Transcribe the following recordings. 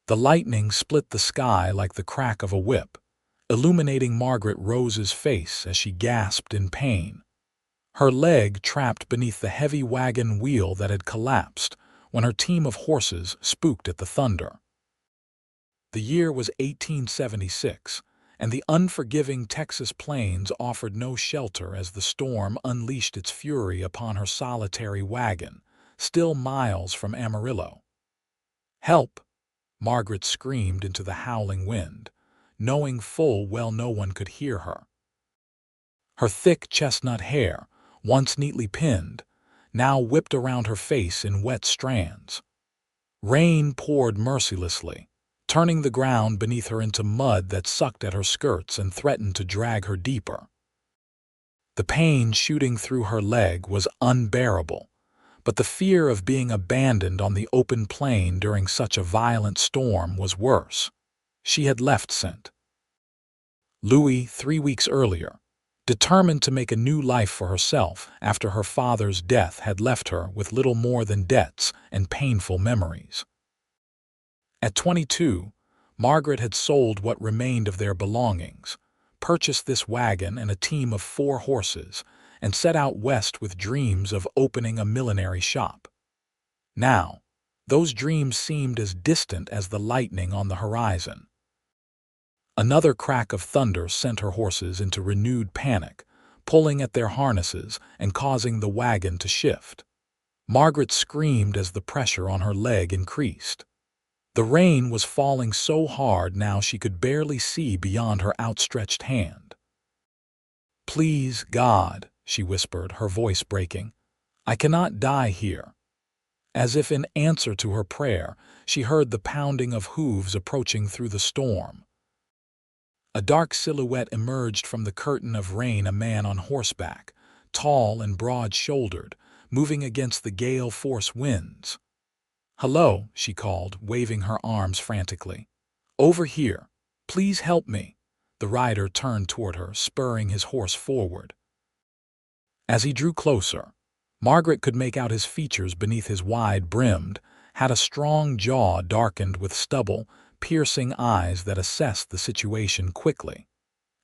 The lightning split the sky like the crack of a whip, illuminating Margaret Rose's face as she gasped in pain. Her leg trapped beneath the heavy wagon wheel that had collapsed when her team of horses spooked at the thunder. The year was 1876, and the unforgiving Texas plains offered no shelter as the storm unleashed its fury upon her solitary wagon, still miles from Amarillo. "Help!" Margaret screamed into the howling wind, knowing full well no one could hear her. Her thick chestnut hair, once neatly pinned, now whipped around her face in wet strands. Rain poured mercilessly, turning the ground beneath her into mud that sucked at her skirts and threatened to drag her deeper. The pain shooting through her leg was unbearable, but the fear of being abandoned on the open plain during such a violent storm was worse. She had left St. Louis 3 weeks earlier, determined to make a new life for herself after her father's death had left her with little more than debts and painful memories. At 22, Margaret had sold what remained of their belongings, purchased this wagon and a team of 4 horses, and set out west with dreams of opening a millinery shop. Now, those dreams seemed as distant as the lightning on the horizon. Another crack of thunder sent her horses into renewed panic, pulling at their harnesses and causing the wagon to shift. Margaret screamed as the pressure on her leg increased. The rain was falling so hard now she could barely see beyond her outstretched hand. "Please, God," she whispered, her voice breaking, "I cannot die here." As if in answer to her prayer, she heard the pounding of hooves approaching through the storm. A dark silhouette emerged from the curtain of rain, a man on horseback, tall and broad-shouldered, moving against the gale-force winds. "Hello," she called, waving her arms frantically. "Over here. Please help me." The rider turned toward her, spurring his horse forward. As he drew closer, Margaret could make out his features beneath his wide-brimmed, had a strong jaw darkened with stubble, piercing eyes that assessed the situation quickly,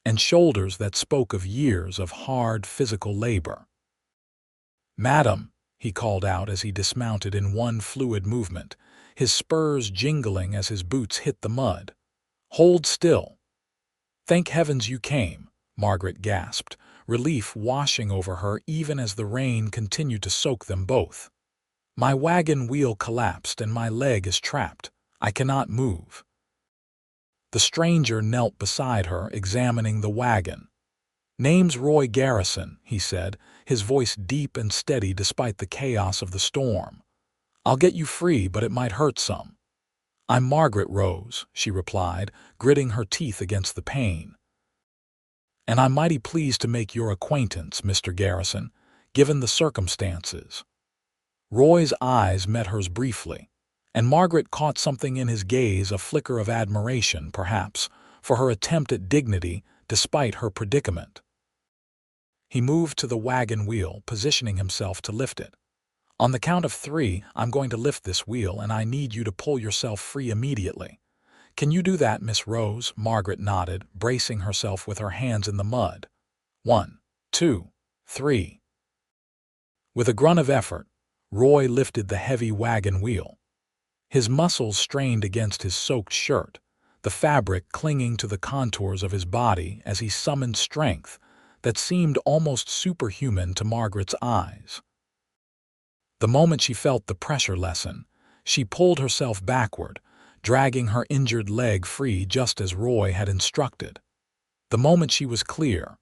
and shoulders that spoke of years of hard physical labor. "Madam," he called out as he dismounted in one fluid movement, his spurs jingling as his boots hit the mud. "Hold still." "Thank heavens you came," Margaret gasped, relief washing over her even as the rain continued to soak them both. "My wagon wheel collapsed and my leg is trapped. I cannot move." The stranger knelt beside her, examining the wagon. "Name's Roy Garrison," he said, his voice deep and steady despite the chaos of the storm. "I'll get you free, but it might hurt some." "I'm Margaret Rose," she replied, gritting her teeth against the pain. "And I'm mighty pleased to make your acquaintance, Mr. Garrison, given the circumstances." Roy's eyes met hers briefly, and Margaret caught something in his gaze, a flicker of admiration, perhaps, for her attempt at dignity despite her predicament. He moved to the wagon wheel, positioning himself to lift it. "On the count of 3, I'm going to lift this wheel, and I need you to pull yourself free immediately." "Can you do that, Miss Rose?" Margaret nodded, bracing herself with her hands in the mud. 1, 2, 3. With a grunt of effort, Roy lifted the heavy wagon wheel. His muscles strained against his soaked shirt, the fabric clinging to the contours of his body as he summoned strength that seemed almost superhuman to Margaret's eyes. The moment she felt the pressure lessen, she pulled herself backward, dragging her injured leg free just as Roy had instructed. The moment she was clear,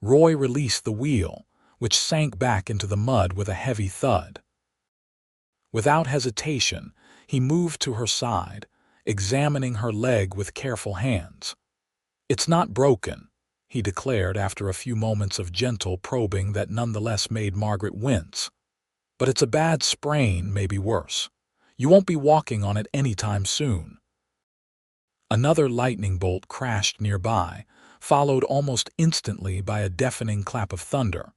Roy released the wheel, which sank back into the mud with a heavy thud. Without hesitation, he moved to her side, examining her leg with careful hands. "It's not broken," he declared after a few moments of gentle probing that nonetheless made Margaret wince. "But it's a bad sprain, maybe worse. You won't be walking on it anytime soon." Another lightning bolt crashed nearby, followed almost instantly by a deafening clap of thunder.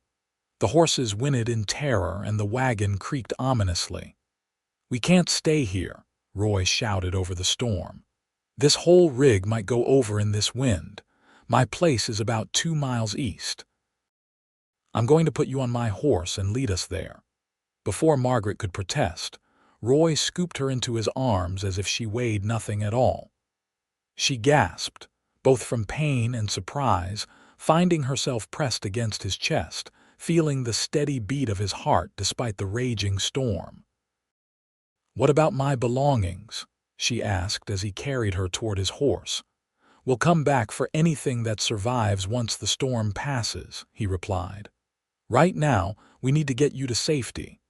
The horses whinnied in terror and the wagon creaked ominously. "We can't stay here," Roy shouted over the storm. "This whole rig might go over in this wind. My place is about 2 miles east. I'm going to put you on my horse and lead us there." Before Margaret could protest, Roy scooped her into his arms as if she weighed nothing at all. She gasped, both from pain and surprise, finding herself pressed against his chest, feeling the steady beat of his heart despite the raging storm. "What about my belongings?" she asked as he carried her toward his horse. "We'll come back for anything that survives once the storm passes," he replied. "Right now, we need to get you to safety."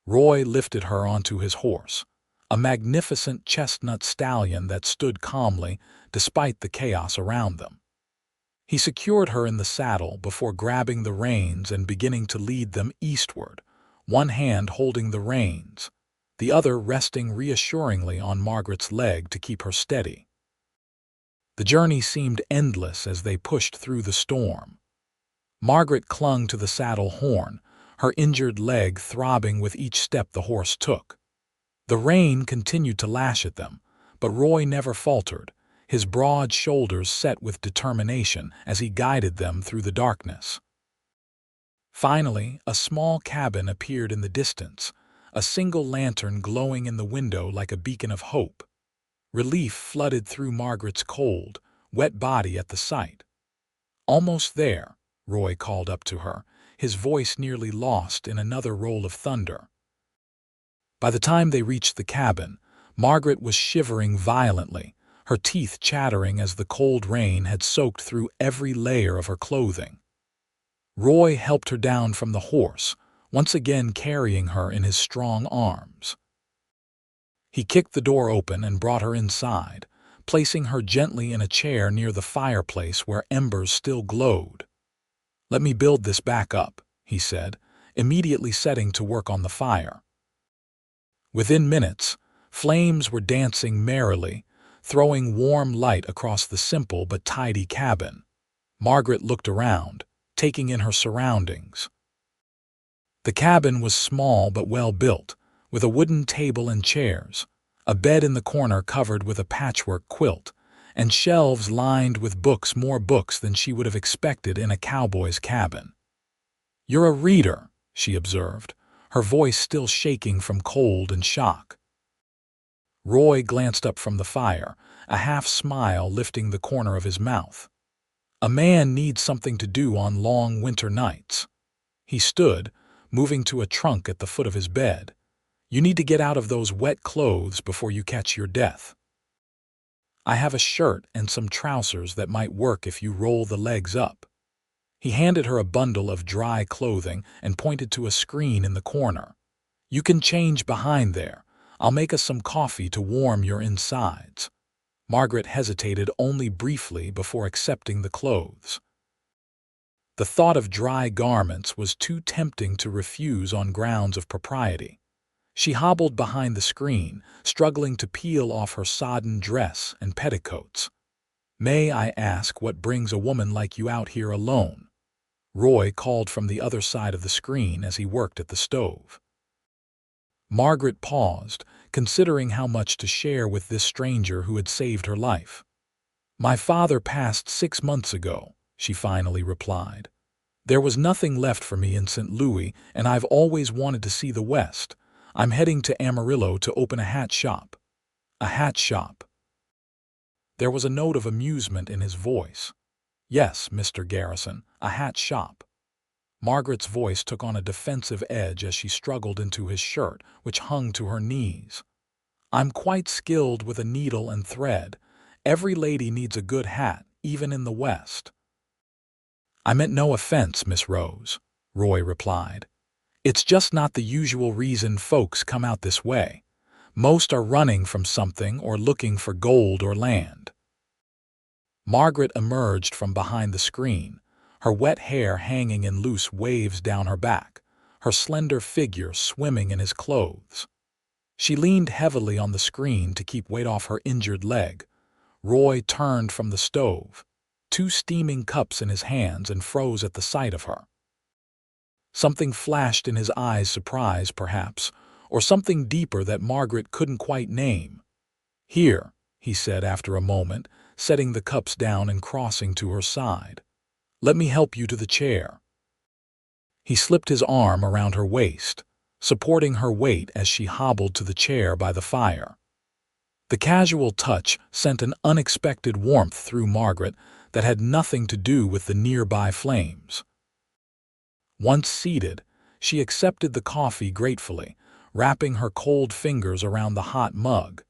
Roy lifted her onto his horse, a magnificent chestnut stallion that stood calmly despite the chaos around them. He secured her in the saddle before grabbing the reins and beginning to lead them eastward, one hand holding the reins, the other resting reassuringly on Margaret's leg to keep her steady. The journey seemed endless as they pushed through the storm. Margaret clung to the saddle horn, her injured leg throbbing with each step the horse took. The rain continued to lash at them, but Roy never faltered, his broad shoulders set with determination as he guided them through the darkness. Finally, a small cabin appeared in the distance, a single lantern glowing in the window like a beacon of hope. Relief flooded through Margaret's cold, wet body at the sight. "Almost there," Roy called up to her, his voice nearly lost in another roll of thunder. By the time they reached the cabin, Margaret was shivering violently, her teeth chattering as the cold rain had soaked through every layer of her clothing. Roy helped her down from the horse, once again carrying her in his strong arms. He kicked the door open and brought her inside, placing her gently in a chair near the fireplace where embers still glowed. "Let me build this back up," he said, immediately setting to work on the fire. Within minutes, flames were dancing merrily, throwing warm light across the simple but tidy cabin. Margaret looked around, taking in her surroundings. The cabin was small but well built, with a wooden table and chairs, a bed in the corner covered with a patchwork quilt, and shelves lined with books, more books than she would have expected in a cowboy's cabin. "You're a reader," she observed, her voice still shaking from cold and shock. Roy glanced up from the fire, a half-smile lifting the corner of his mouth. "A man needs something to do on long winter nights." He stood, moving to a trunk at the foot of his bed. "You need to get out of those wet clothes before you catch your death. I have a shirt and some trousers that might work if you roll the legs up." He handed her a bundle of dry clothing and pointed to a screen in the corner. "You can change behind there. I'll make us some coffee to warm your insides." Margaret hesitated only briefly before accepting the clothes. The thought of dry garments was too tempting to refuse on grounds of propriety. She hobbled behind the screen, struggling to peel off her sodden dress and petticoats. "May I ask what brings a woman like you out here alone?" Roy called from the other side of the screen as he worked at the stove. Margaret paused, considering how much to share with this stranger who had saved her life. "My father passed 6 months ago," she finally replied. "There was nothing left for me in St. Louis, and I've always wanted to see the West. I'm heading to Amarillo to open a hat shop." "A hat shop?" There was a note of amusement in his voice. "Yes, Mr. Garrison, a hat shop." Margaret's voice took on a defensive edge as she struggled into his shirt, which hung to her knees. "I'm quite skilled with a needle and thread. Every lady needs a good hat, even in the West." "I meant no offense, Miss Rose," Roy replied. "It's just not the usual reason folks come out this way. Most are running from something or looking for gold or land." Margaret emerged from behind the screen, her wet hair hanging in loose waves down her back, her slender figure swimming in his clothes. She leaned heavily on the screen to keep weight off her injured leg. Roy turned from the stove, 2 steaming cups in his hands, and froze at the sight of her. Something flashed in his eyes, surprise perhaps, or something deeper that Margaret couldn't quite name. "Here," he said after a moment, setting the cups down and crossing to her side. "Let me help you to the chair." He slipped his arm around her waist, supporting her weight as she hobbled to the chair by the fire. The casual touch sent an unexpected warmth through Margaret that had nothing to do with the nearby flames. Once seated, she accepted the coffee gratefully, wrapping her cold fingers around the hot mug.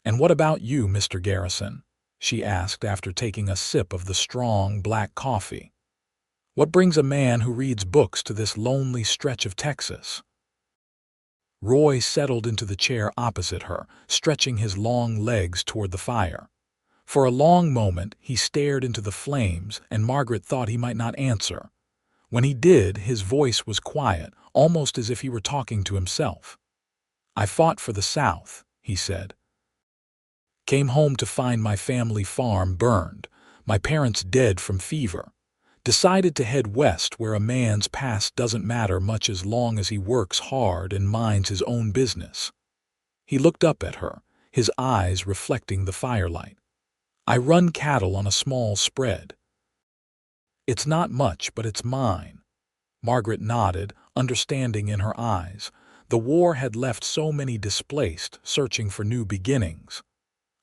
"And what about you, Mr. Garrison?" she asked after taking a sip of the strong, black coffee. "What brings a man who reads books to this lonely stretch of Texas?" Roy settled into the chair opposite her, stretching his long legs toward the fire. For a long moment, he stared into the flames, and Margaret thought he might not answer. When he did, his voice was quiet, almost as if he were talking to himself. "I fought for the South," he said. "Came home to find my family farm burned, my parents dead from fever. Decided to head west where a man's past doesn't matter much as long as he works hard and minds his own business." He looked up at her, his eyes reflecting the firelight. "I run cattle on a small spread." "It's not much, but it's mine." Margaret nodded, understanding in her eyes. The war had left so many displaced, searching for new beginnings.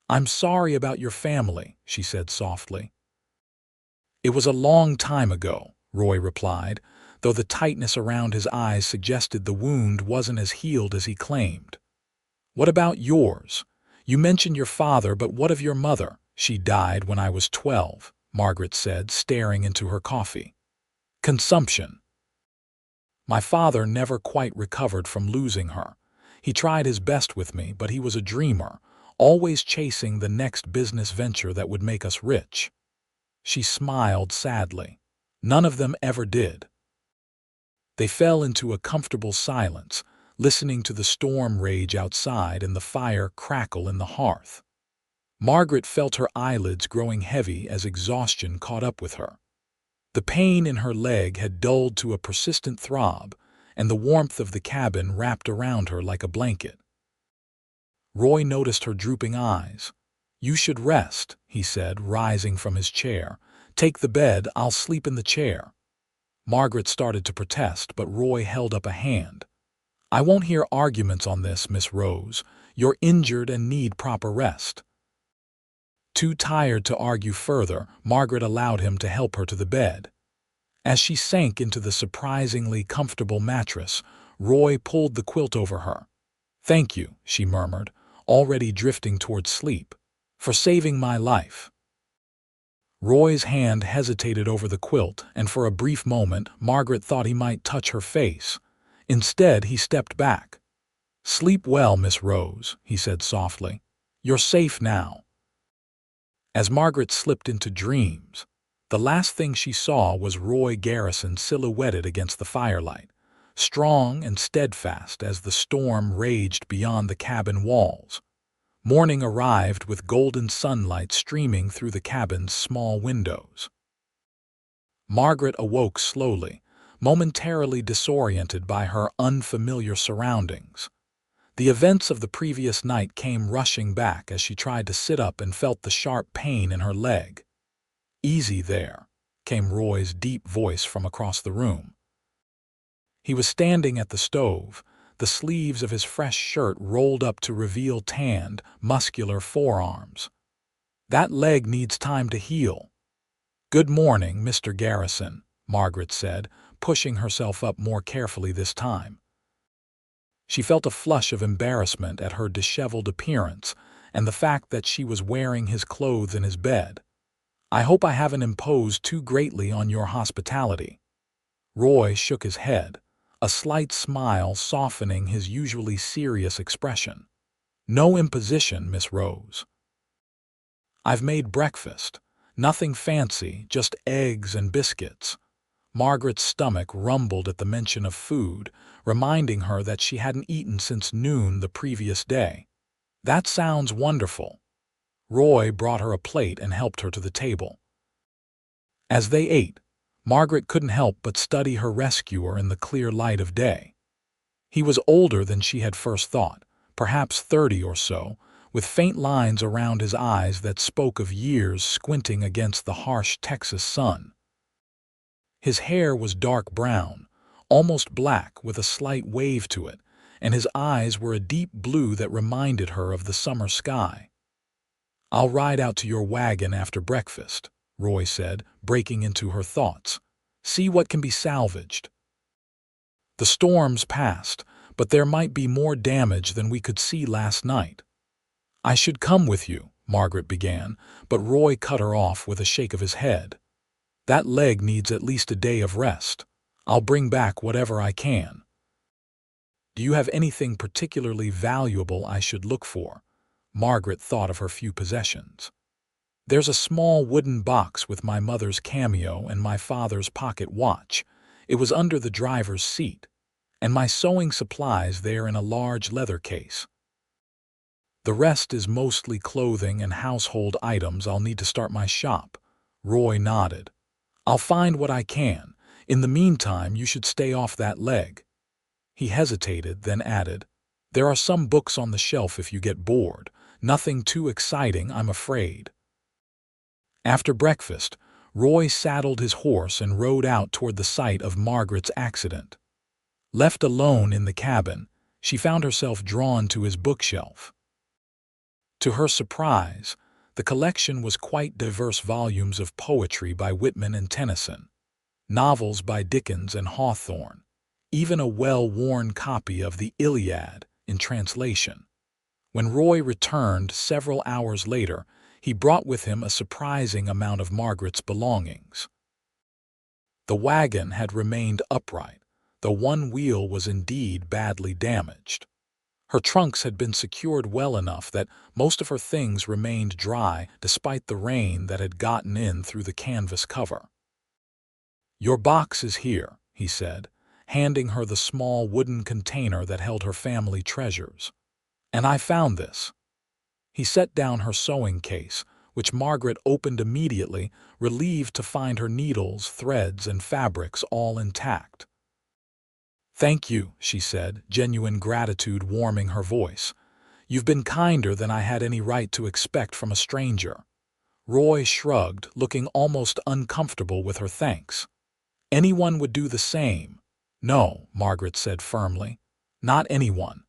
"I'm sorry about your family," she said softly. "It was a long time ago," Roy replied, though the tightness around his eyes suggested the wound wasn't as healed as he claimed. "What about yours? You mentioned your father, but what of your mother?" "She died when I was 12, Margaret said, staring into her coffee. "Consumption." "My father never quite recovered from losing her. He tried his best with me, but he was a dreamer, always chasing the next business venture that would make us rich." She smiled sadly. "None of them ever did." They fell into a comfortable silence, listening to the storm rage outside and the fire crackle in the hearth. Margaret felt her eyelids growing heavy as exhaustion caught up with her. The pain in her leg had dulled to a persistent throb, and the warmth of the cabin wrapped around her like a blanket. Roy noticed her drooping eyes. "You should rest," he said, rising from his chair. "Take the bed, I'll sleep in the chair." Margaret started to protest, but Roy held up a hand. "I won't hear arguments on this, Miss Rose. You're injured and need proper rest." Too tired to argue further, Margaret allowed him to help her to the bed. As she sank into the surprisingly comfortable mattress, Roy pulled the quilt over her. "Thank you," she murmured, already drifting toward sleep, "for saving my life." Roy's hand hesitated over the quilt, and for a brief moment, Margaret thought he might touch her face. Instead, he stepped back. "Sleep well, Miss Rose," he said softly. "You're safe now." As Margaret slipped into dreams, the last thing she saw was Roy Garrison silhouetted against the firelight, strong and steadfast as the storm raged beyond the cabin walls. Morning arrived with golden sunlight streaming through the cabin's small windows. Margaret awoke slowly, momentarily disoriented by her unfamiliar surroundings. The events of the previous night came rushing back as she tried to sit up and felt the sharp pain in her leg. "Easy there," came Roy's deep voice from across the room. He was standing at the stove, the sleeves of his fresh shirt rolled up to reveal tanned, muscular forearms. "That leg needs time to heal." "Good morning, Mr. Garrison," Margaret said, pushing herself up more carefully this time. She felt a flush of embarrassment at her disheveled appearance and the fact that she was wearing his clothes in his bed. "I hope I haven't imposed too greatly on your hospitality." Roy shook his head, a slight smile softening his usually serious expression. "No imposition, Miss Rose." "I've made breakfast. Nothing fancy, just eggs and biscuits." Margaret's stomach rumbled at the mention of food, reminding her that she hadn't eaten since noon the previous day. "That sounds wonderful." Roy brought her a plate and helped her to the table. As they ate, Margaret couldn't help but study her rescuer in the clear light of day. He was older than she had first thought, perhaps 30 or so, with faint lines around his eyes that spoke of years squinting against the harsh Texas sun. His hair was dark brown, almost black with a slight wave to it, and his eyes were a deep blue that reminded her of the summer sky. "I'll ride out to your wagon after breakfast," Roy said, breaking into her thoughts. "See what can be salvaged." The storms passed, but there might be more damage than we could see last night. "I should come with you," Margaret began, but Roy cut her off with a shake of his head. "That leg needs at least a day of rest. I'll bring back whatever I can." "Do you have anything particularly valuable I should look for?" Margaret thought of her few possessions. "There's a small wooden box with my mother's cameo and my father's pocket watch. It was under the driver's seat, and my sewing supplies there in a large leather case. The rest is mostly clothing and household items I'll need to start my shop." Roy nodded. "I'll find what I can. In the meantime, you should stay off that leg." He hesitated, then added, "There are some books on the shelf if you get bored. Nothing too exciting, I'm afraid." After breakfast, Roy saddled his horse and rode out toward the site of Margaret's accident. Left alone in the cabin, she found herself drawn to his bookshelf. To her surprise, the collection was quite diverse: volumes of poetry by Whitman and Tennyson, novels by Dickens and Hawthorne, even a well-worn copy of the Iliad in translation. When Roy returned several hours later, he brought with him a surprising amount of Margaret's belongings. The wagon had remained upright, though one wheel was indeed badly damaged. Her trunks had been secured well enough that most of her things remained dry despite the rain that had gotten in through the canvas cover. "Your box is here," he said, handing her the small wooden container that held her family treasures. "And I found this." He set down her sewing case, which Margaret opened immediately, relieved to find her needles, threads, and fabrics all intact. "Thank you," she said, genuine gratitude warming her voice. "You've been kinder than I had any right to expect from a stranger." Roy shrugged, looking almost uncomfortable with her thanks. "Anyone would do the same." "No," Margaret said firmly. "Not anyone.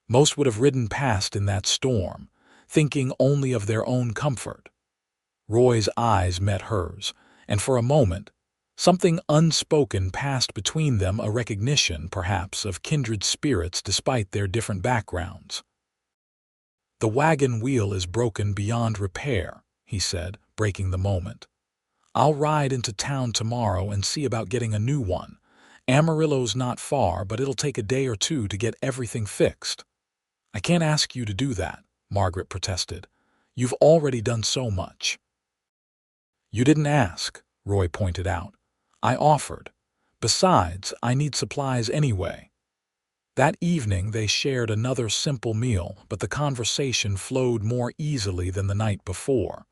Most would have ridden past in that storm, thinking only of their own comfort." Roy's eyes met hers, and for a moment, something unspoken passed between them, a recognition, perhaps, of kindred spirits despite their different backgrounds. "The wagon wheel is broken beyond repair," he said, breaking the moment. "I'll ride into town tomorrow and see about getting a new one. Amarillo's not far, but it'll take a day or two to get everything fixed." "I can't ask you to do that," Margaret protested. "You've already done so much." "You didn't ask," Roy pointed out. "I offered. Besides, I need supplies anyway." That evening they shared another simple meal, but the conversation flowed more easily than the night before.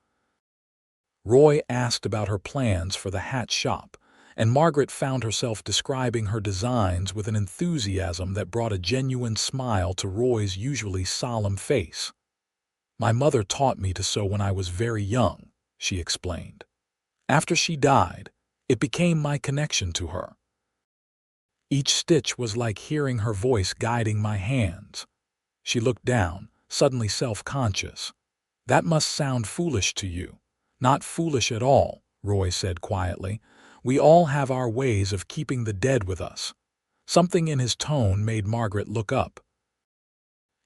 Roy asked about her plans for the hat shop, and Margaret found herself describing her designs with an enthusiasm that brought a genuine smile to Roy's usually solemn face. "My mother taught me to sew when I was very young," she explained. "After she died, it became my connection to her. Each stitch was like hearing her voice guiding my hands." She looked down, suddenly self-conscious. "That must sound foolish to you." "Not foolish at all," Roy said quietly. "We all have our ways of keeping the dead with us." Something in his tone made Margaret look up.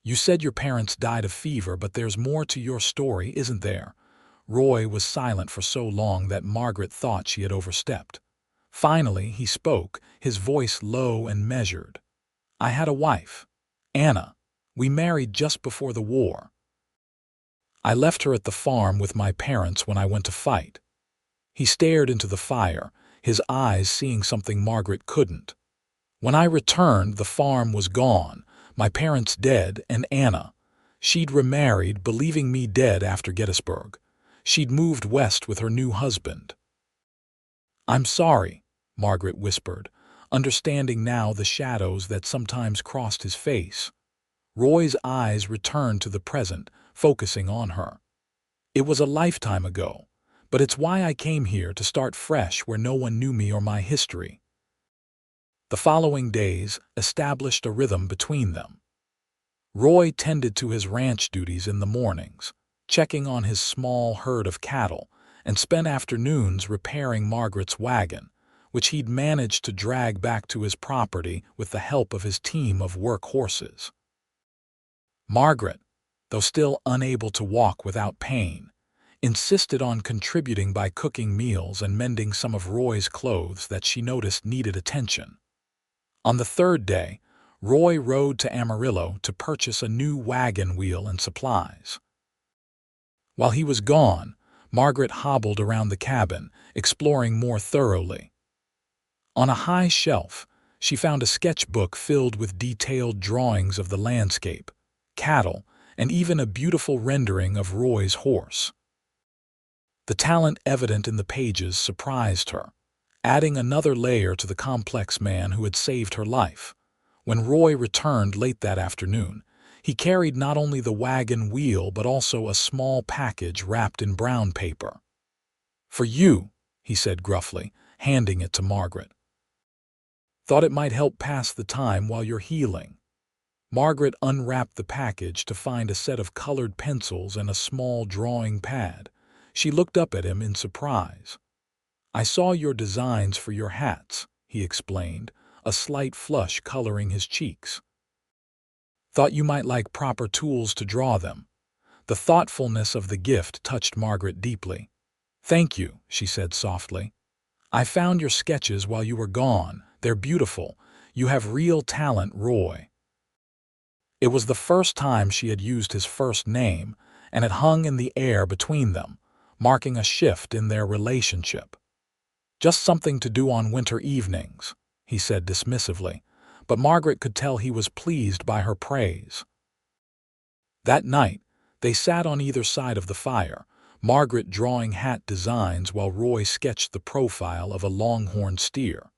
"You said your parents died of fever, but there's more to your story, isn't there?" Roy was silent for so long that Margaret thought she had overstepped. Finally, he spoke, his voice low and measured. "I had a wife, Anna. We married just before the war. I left her at the farm with my parents when I went to fight." He stared into the fire, his eyes seeing something Margaret couldn't. "When I returned, the farm was gone, my parents dead, and Anna. She'd remarried, believing me dead after Gettysburg. She'd moved west with her new husband." "I'm sorry," Margaret whispered, understanding now the shadows that sometimes crossed his face. Roy's eyes returned to the present, focusing on her. It was a lifetime ago, but it's why I came here, to start fresh where no one knew me or my history. The following days established a rhythm between them. Roy tended to his ranch duties in the mornings, checking on his small herd of cattle, and spent afternoons repairing Margaret's wagon, which he'd managed to drag back to his property with the help of his team of work horses. Margaret, though still unable to walk without pain, insisted on contributing by cooking meals and mending some of Roy's clothes that she noticed needed attention. On the third day, Roy rode to Amarillo to purchase a new wagon wheel and supplies. While he was gone, Margaret hobbled around the cabin, exploring more thoroughly. On a high shelf, she found a sketchbook filled with detailed drawings of the landscape, cattle, and even a beautiful rendering of Roy's horse. The talent evident in the pages surprised her, adding another layer to the complex man who had saved her life. When Roy returned late that afternoon, he carried not only the wagon wheel but also a small package wrapped in brown paper. "For you," he said gruffly, handing it to Margaret. "Thought it might help pass the time while you're healing." Margaret unwrapped the package to find a set of colored pencils and a small drawing pad. She looked up at him in surprise. "I saw your designs for your hats," he explained, a slight flush coloring his cheeks. "Thought you might like proper tools to draw them." The thoughtfulness of the gift touched Margaret deeply. "Thank you," she said softly. "I found your sketches while you were gone. They're beautiful. You have real talent, Roy." It was the first time she had used his first name, and it hung in the air between them, marking a shift in their relationship. "Just something to do on winter evenings," he said dismissively, but Margaret could tell he was pleased by her praise. That night, they sat on either side of the fire, Margaret drawing hat designs while Roy sketched the profile of a longhorn steer.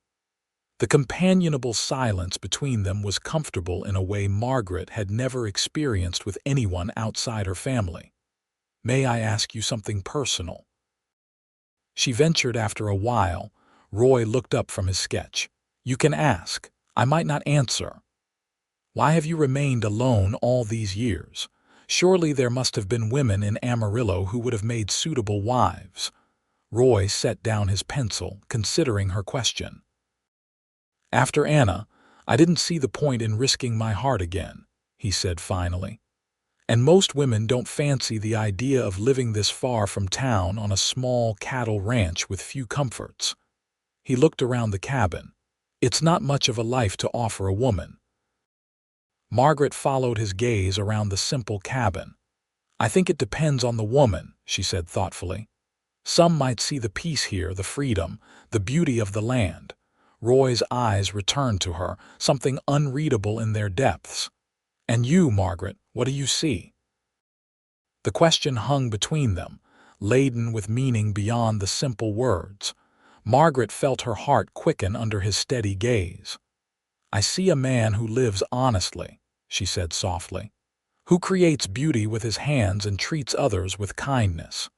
The companionable silence between them was comfortable in a way Margaret had never experienced with anyone outside her family. "May I ask you something personal?" she ventured after a while. Roy looked up from his sketch. "You can ask. I might not answer." "Why have you remained alone all these years? Surely there must have been women in Amarillo who would have made suitable wives." Roy set down his pencil, considering her question. "After Anna, I didn't see the point in risking my heart again," he said finally. "And most women don't fancy the idea of living this far from town on a small cattle ranch with few comforts." He looked around the cabin. "It's not much of a life to offer a woman." Margaret followed his gaze around the simple cabin. "I think it depends on the woman," she said thoughtfully. "Some might see the peace here, the freedom, the beauty of the land." Roy's eyes returned to her, something unreadable in their depths. "And you, Margaret, what do you see?" The question hung between them, laden with meaning beyond the simple words. Margaret felt her heart quicken under his steady gaze. "I see a man who lives honestly," she said softly, "who creates beauty with his hands and treats others with kindness.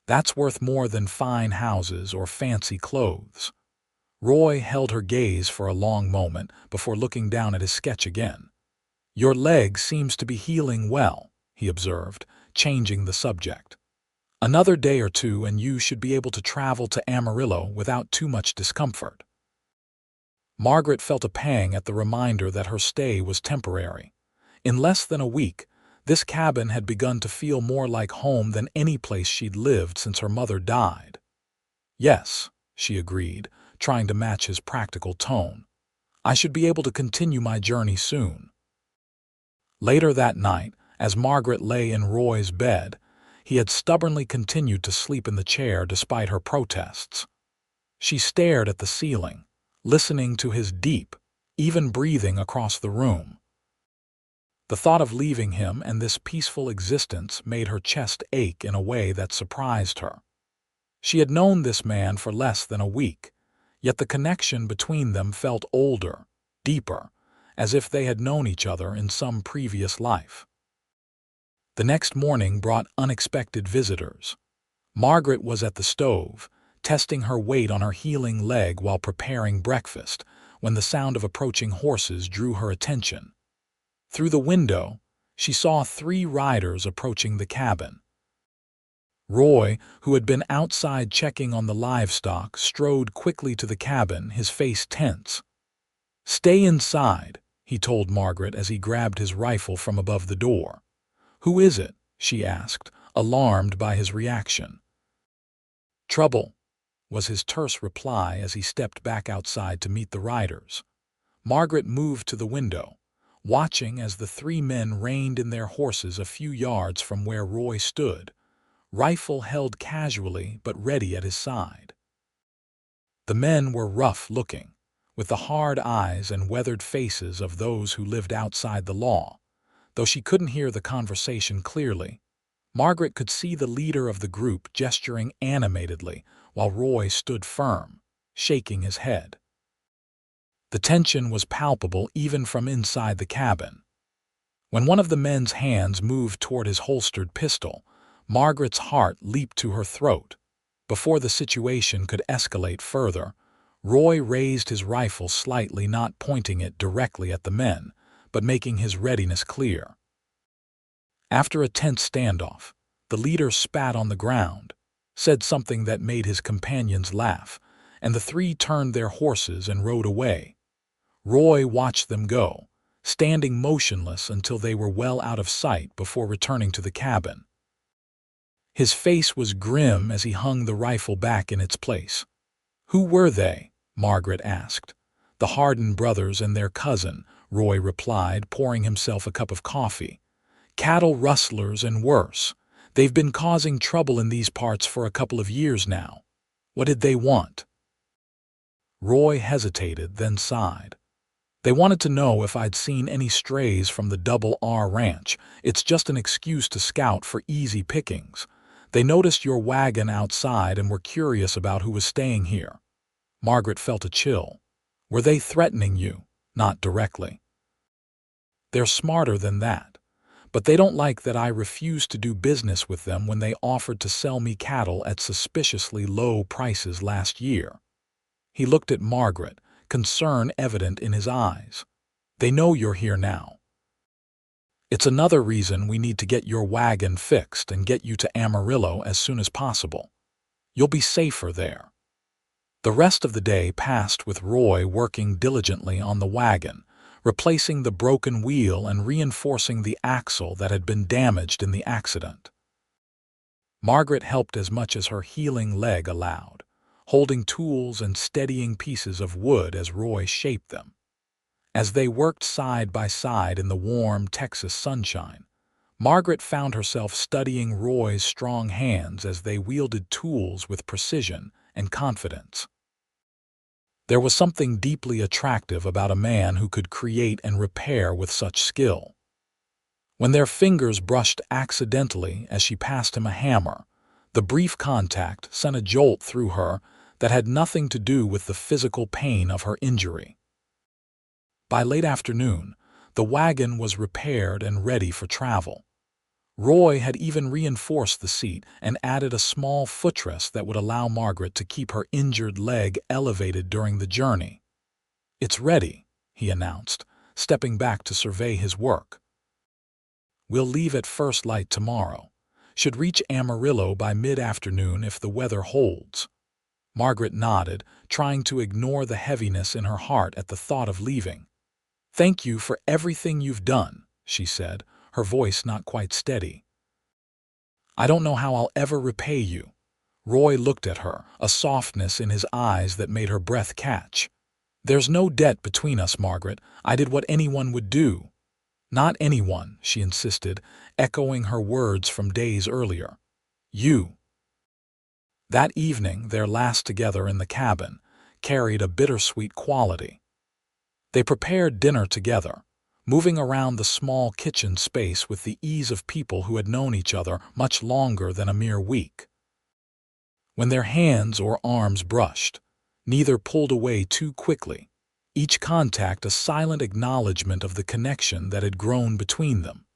That's worth more than fine houses or fancy clothes." Roy held her gaze for a long moment before looking down at his sketch again. "Your leg seems to be healing well," he observed, changing the subject. "Another day or two and you should be able to travel to Amarillo without too much discomfort." Margaret felt a pang at the reminder that her stay was temporary. In less than a week, this cabin had begun to feel more like home than any place she'd lived since her mother died. "Yes," she agreed, trying to match his practical tone. "I should be able to continue my journey soon." Later that night, as Margaret lay in Roy's bed, he had stubbornly continued to sleep in the chair despite her protests. She stared at the ceiling, listening to his deep, even breathing across the room. The thought of leaving him and this peaceful existence made her chest ache in a way that surprised her. She had known this man for less than a week, yet the connection between them felt older, deeper, as if they had known each other in some previous life. The next morning brought unexpected visitors. Margaret was at the stove, testing her weight on her healing leg while preparing breakfast, when the sound of approaching horses drew her attention. Through the window, she saw 3 riders approaching the cabin. Roy, who had been outside checking on the livestock, strode quickly to the cabin, his face tense. "Stay inside," he told Margaret as he grabbed his rifle from above the door. "Who is it?" she asked, alarmed by his reaction. "Trouble," was his terse reply as he stepped back outside to meet the riders. Margaret moved to the window, watching as the 3 men reined in their horses a few yards from where Roy stood, rifle held casually but ready at his side. The men were rough-looking, with the hard eyes and weathered faces of those who lived outside the law. Though she couldn't hear the conversation clearly, Margaret could see the leader of the group gesturing animatedly while Roy stood firm, shaking his head. The tension was palpable even from inside the cabin. When one of the men's hands moved toward his holstered pistol, Margaret's heart leaped to her throat. Before the situation could escalate further, Roy raised his rifle slightly, not pointing it directly at the men, but making his readiness clear. After a tense standoff, the leader spat on the ground, said something that made his companions laugh, and the 3 turned their horses and rode away. Roy watched them go, standing motionless until they were well out of sight before returning to the cabin. His face was grim as he hung the rifle back in its place. "Who were they?" Margaret asked. "The Hardin brothers and their cousin," Roy replied, pouring himself a cup of coffee. "Cattle rustlers and worse. They've been causing trouble in these parts for a couple of years now. What did they want?" Roy hesitated, then sighed. "They wanted to know if I'd seen any strays from the Double R Ranch. It's just an excuse to scout for easy pickings. They noticed your wagon outside and were curious about who was staying here." Margaret felt a chill. "Were they threatening you?" "Not directly. They're smarter than that. But they don't like that I refused to do business with them when they offered to sell me cattle at suspiciously low prices last year." He looked at Margaret, concern evident in his eyes. "They know you're here now. It's another reason we need to get your wagon fixed and get you to Amarillo as soon as possible. You'll be safer there." The rest of the day passed with Roy working diligently on the wagon, replacing the broken wheel and reinforcing the axle that had been damaged in the accident. Margaret helped as much as her healing leg allowed, holding tools and steadying pieces of wood as Roy shaped them. As they worked side by side in the warm Texas sunshine, Margaret found herself studying Roy's strong hands as they wielded tools with precision and confidence. There was something deeply attractive about a man who could create and repair with such skill. When their fingers brushed accidentally as she passed him a hammer, the brief contact sent a jolt through her that had nothing to do with the physical pain of her injury. By late afternoon, the wagon was repaired and ready for travel. Roy had even reinforced the seat and added a small footrest that would allow Margaret to keep her injured leg elevated during the journey. "It's ready," he announced, stepping back to survey his work. "We'll leave at first light tomorrow. Should reach Amarillo by mid-afternoon if the weather holds." Margaret nodded, trying to ignore the heaviness in her heart at the thought of leaving. "Thank you for everything you've done," she said, her voice not quite steady. "I don't know how I'll ever repay you." Roy looked at her, a softness in his eyes that made her breath catch. "There's no debt between us, Margaret. I did what anyone would do." "Not anyone," she insisted, echoing her words from days earlier. "You." That evening, their last together in the cabin, carried a bittersweet quality. They prepared dinner together, moving around the small kitchen space with the ease of people who had known each other much longer than a mere week. When their hands or arms brushed, Neither pulled away too quickly, each contact a silent acknowledgement of the connection that had grown between them.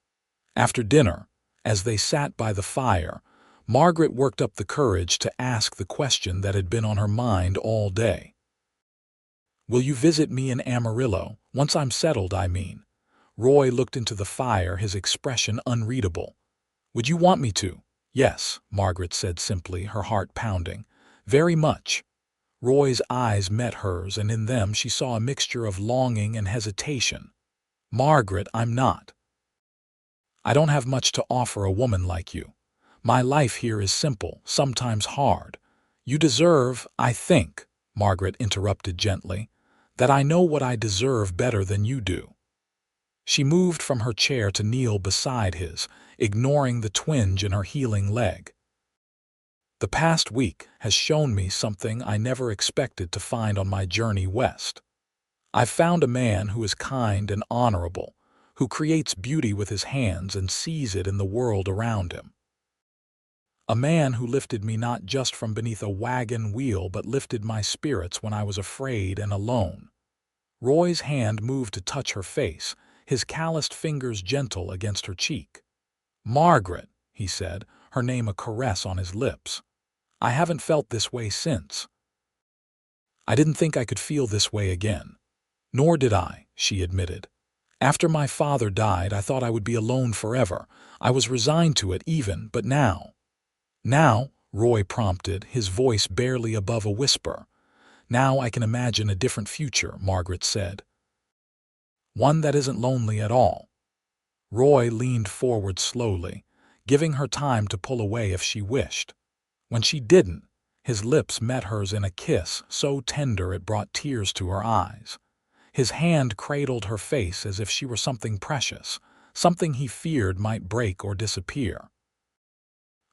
After dinner, as they sat by the fire, Margaret worked up the courage to ask the question that had been on her mind all day. "Will you visit me in Amarillo, once I'm settled, I mean?" Roy looked into the fire, his expression unreadable. "Would you want me to?" "Yes," Margaret said simply, her heart pounding. "Very much." Roy's eyes met hers, and in them she saw a mixture of longing and hesitation. "Margaret, I don't have much to offer a woman like you. My life here is simple, sometimes hard. You deserve, I think," Margaret interrupted gently, "that I know what I deserve better than you do." She moved from her chair to kneel beside his, ignoring the twinge in her healing leg. "The past week has shown me something I never expected to find on my journey west. I've found a man who is kind and honorable, who creates beauty with his hands and sees it in the world around him. A man who lifted me not just from beneath a wagon wheel but lifted my spirits when I was afraid and alone." Roy's hand moved to touch her face, his calloused fingers gentle against her cheek. "Margaret," he said, her name a caress on his lips. "I haven't felt this way since. I didn't think I could feel this way again." "Nor did I," she admitted. "After my father died, I thought I would be alone forever. I was resigned to it even, but now—" "Now," Roy prompted, his voice barely above a whisper. "Now I can imagine a different future," Margaret said. "One that isn't lonely at all." Roy leaned forward slowly, giving her time to pull away if she wished. When she didn't, his lips met hers in a kiss so tender it brought tears to her eyes. His hand cradled her face as if she were something precious, something he feared might break or disappear.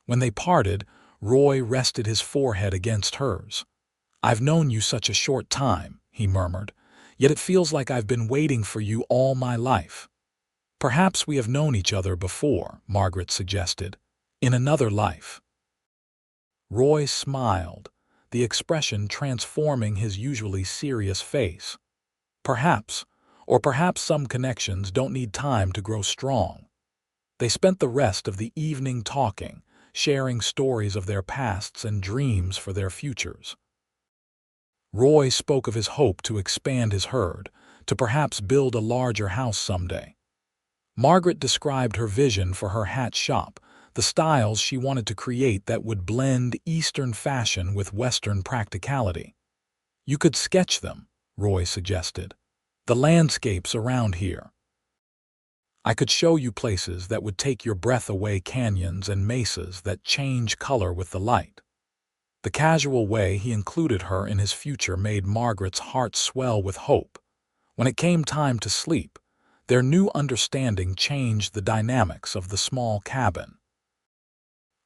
When they parted, Roy rested his forehead against hers. "I've known you such a short time," he murmured, "yet it feels like I've been waiting for you all my life." "Perhaps we have known each other before," Margaret suggested, "in another life." Roy smiled, the expression transforming his usually serious face. "Perhaps, or perhaps some connections don't need time to grow strong." They spent the rest of the evening talking, sharing stories of their pasts and dreams for their futures. Roy spoke of his hope to expand his herd, to perhaps build a larger house someday. Margaret described her vision for her hat shop, the styles she wanted to create that would blend Eastern fashion with Western practicality. "You could sketch them," Roy suggested. "The landscapes around here. I could show you places that would take your breath away, canyons and mesas that change color with the light." The casual way he included her in his future made Margaret's heart swell with hope. When it came time to sleep, their new understanding changed the dynamics of the small cabin.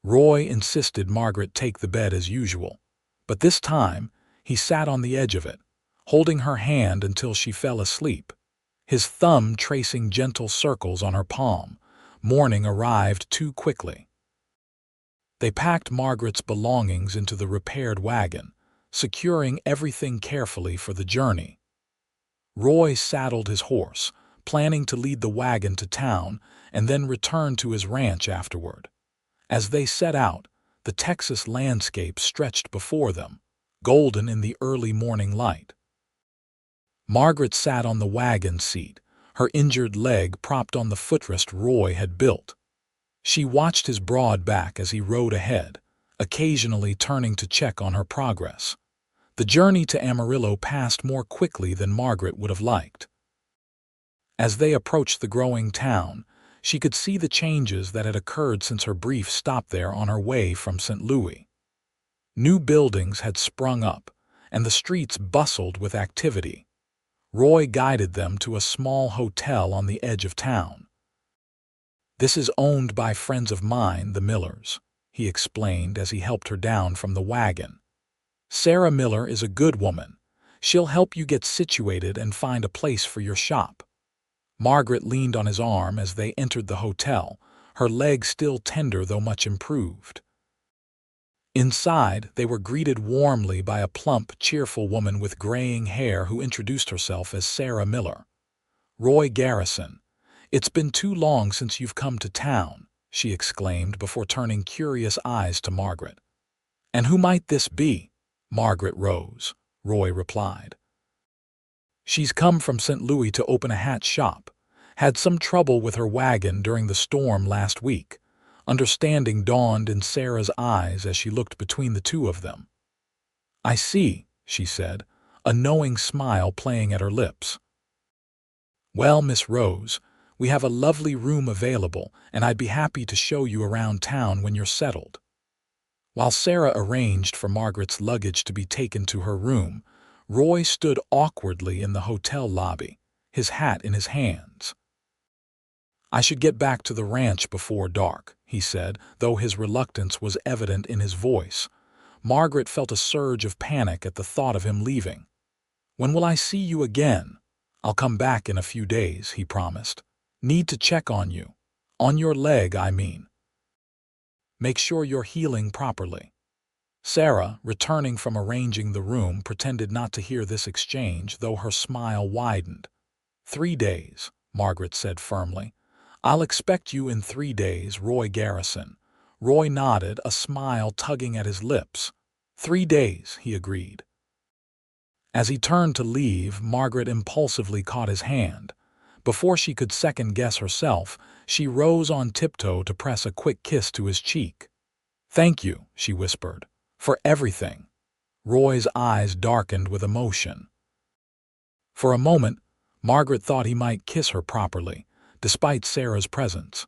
Roy insisted Margaret take the bed as usual, but this time he sat on the edge of it, holding her hand until she fell asleep, his thumb tracing gentle circles on her palm. Morning arrived too quickly. They packed Margaret's belongings into the repaired wagon, securing everything carefully for the journey. Roy saddled his horse, planning to lead the wagon to town and then return to his ranch afterward. As they set out, the Texas landscape stretched before them, golden in the early morning light. Margaret sat on the wagon seat, her injured leg propped on the footrest Roy had built. She watched his broad back as he rode ahead, occasionally turning to check on her progress. The journey to Amarillo passed more quickly than Margaret would have liked. As they approached the growing town, she could see the changes that had occurred since her brief stop there on her way from St. Louis. New buildings had sprung up, and the streets bustled with activity. Roy guided them to a small hotel on the edge of town. "This is owned by friends of mine, the Millers," he explained as he helped her down from the wagon. "Sarah Miller is a good woman. She'll help you get situated and find a place for your shop." Margaret leaned on his arm as they entered the hotel, her leg still tender though much improved. Inside, they were greeted warmly by a plump, cheerful woman with graying hair who introduced herself as Sarah Miller. "Roy Garrison, it's been too long since you've come to town," she exclaimed before turning curious eyes to Margaret. "And who might this be?" "Margaret Rose," Roy replied. "She's come from St. Louis to open a hat shop. Had some trouble with her wagon during the storm last week." Understanding dawned in Sarah's eyes as she looked between the two of them. "I see," she said, a knowing smile playing at her lips. "Well, Miss Rose, we have a lovely room available, and I'd be happy to show you around town when you're settled." While Sarah arranged for Margaret's luggage to be taken to her room, Roy stood awkwardly in the hotel lobby, his hat in his hands. "I should get back to the ranch before dark," he said, though his reluctance was evident in his voice. Margaret felt a surge of panic at the thought of him leaving. "When will I see you again?" "I'll come back in a few days," he promised. "Need to check on you. On your leg, I mean. Make sure you're healing properly." Sarah, returning from arranging the room, pretended not to hear this exchange, though her smile widened. "3 days," Margaret said firmly. "I'll expect you in 3 days, Roy Garrison." Roy nodded, a smile tugging at his lips. "3 days," he agreed. As he turned to leave, Margaret impulsively caught his hand. Before she could second-guess herself, she rose on tiptoe to press a quick kiss to his cheek. "Thank you," she whispered, "for everything." Roy's eyes darkened with emotion. For a moment, Margaret thought he might kiss her properly, despite Sarah's presence.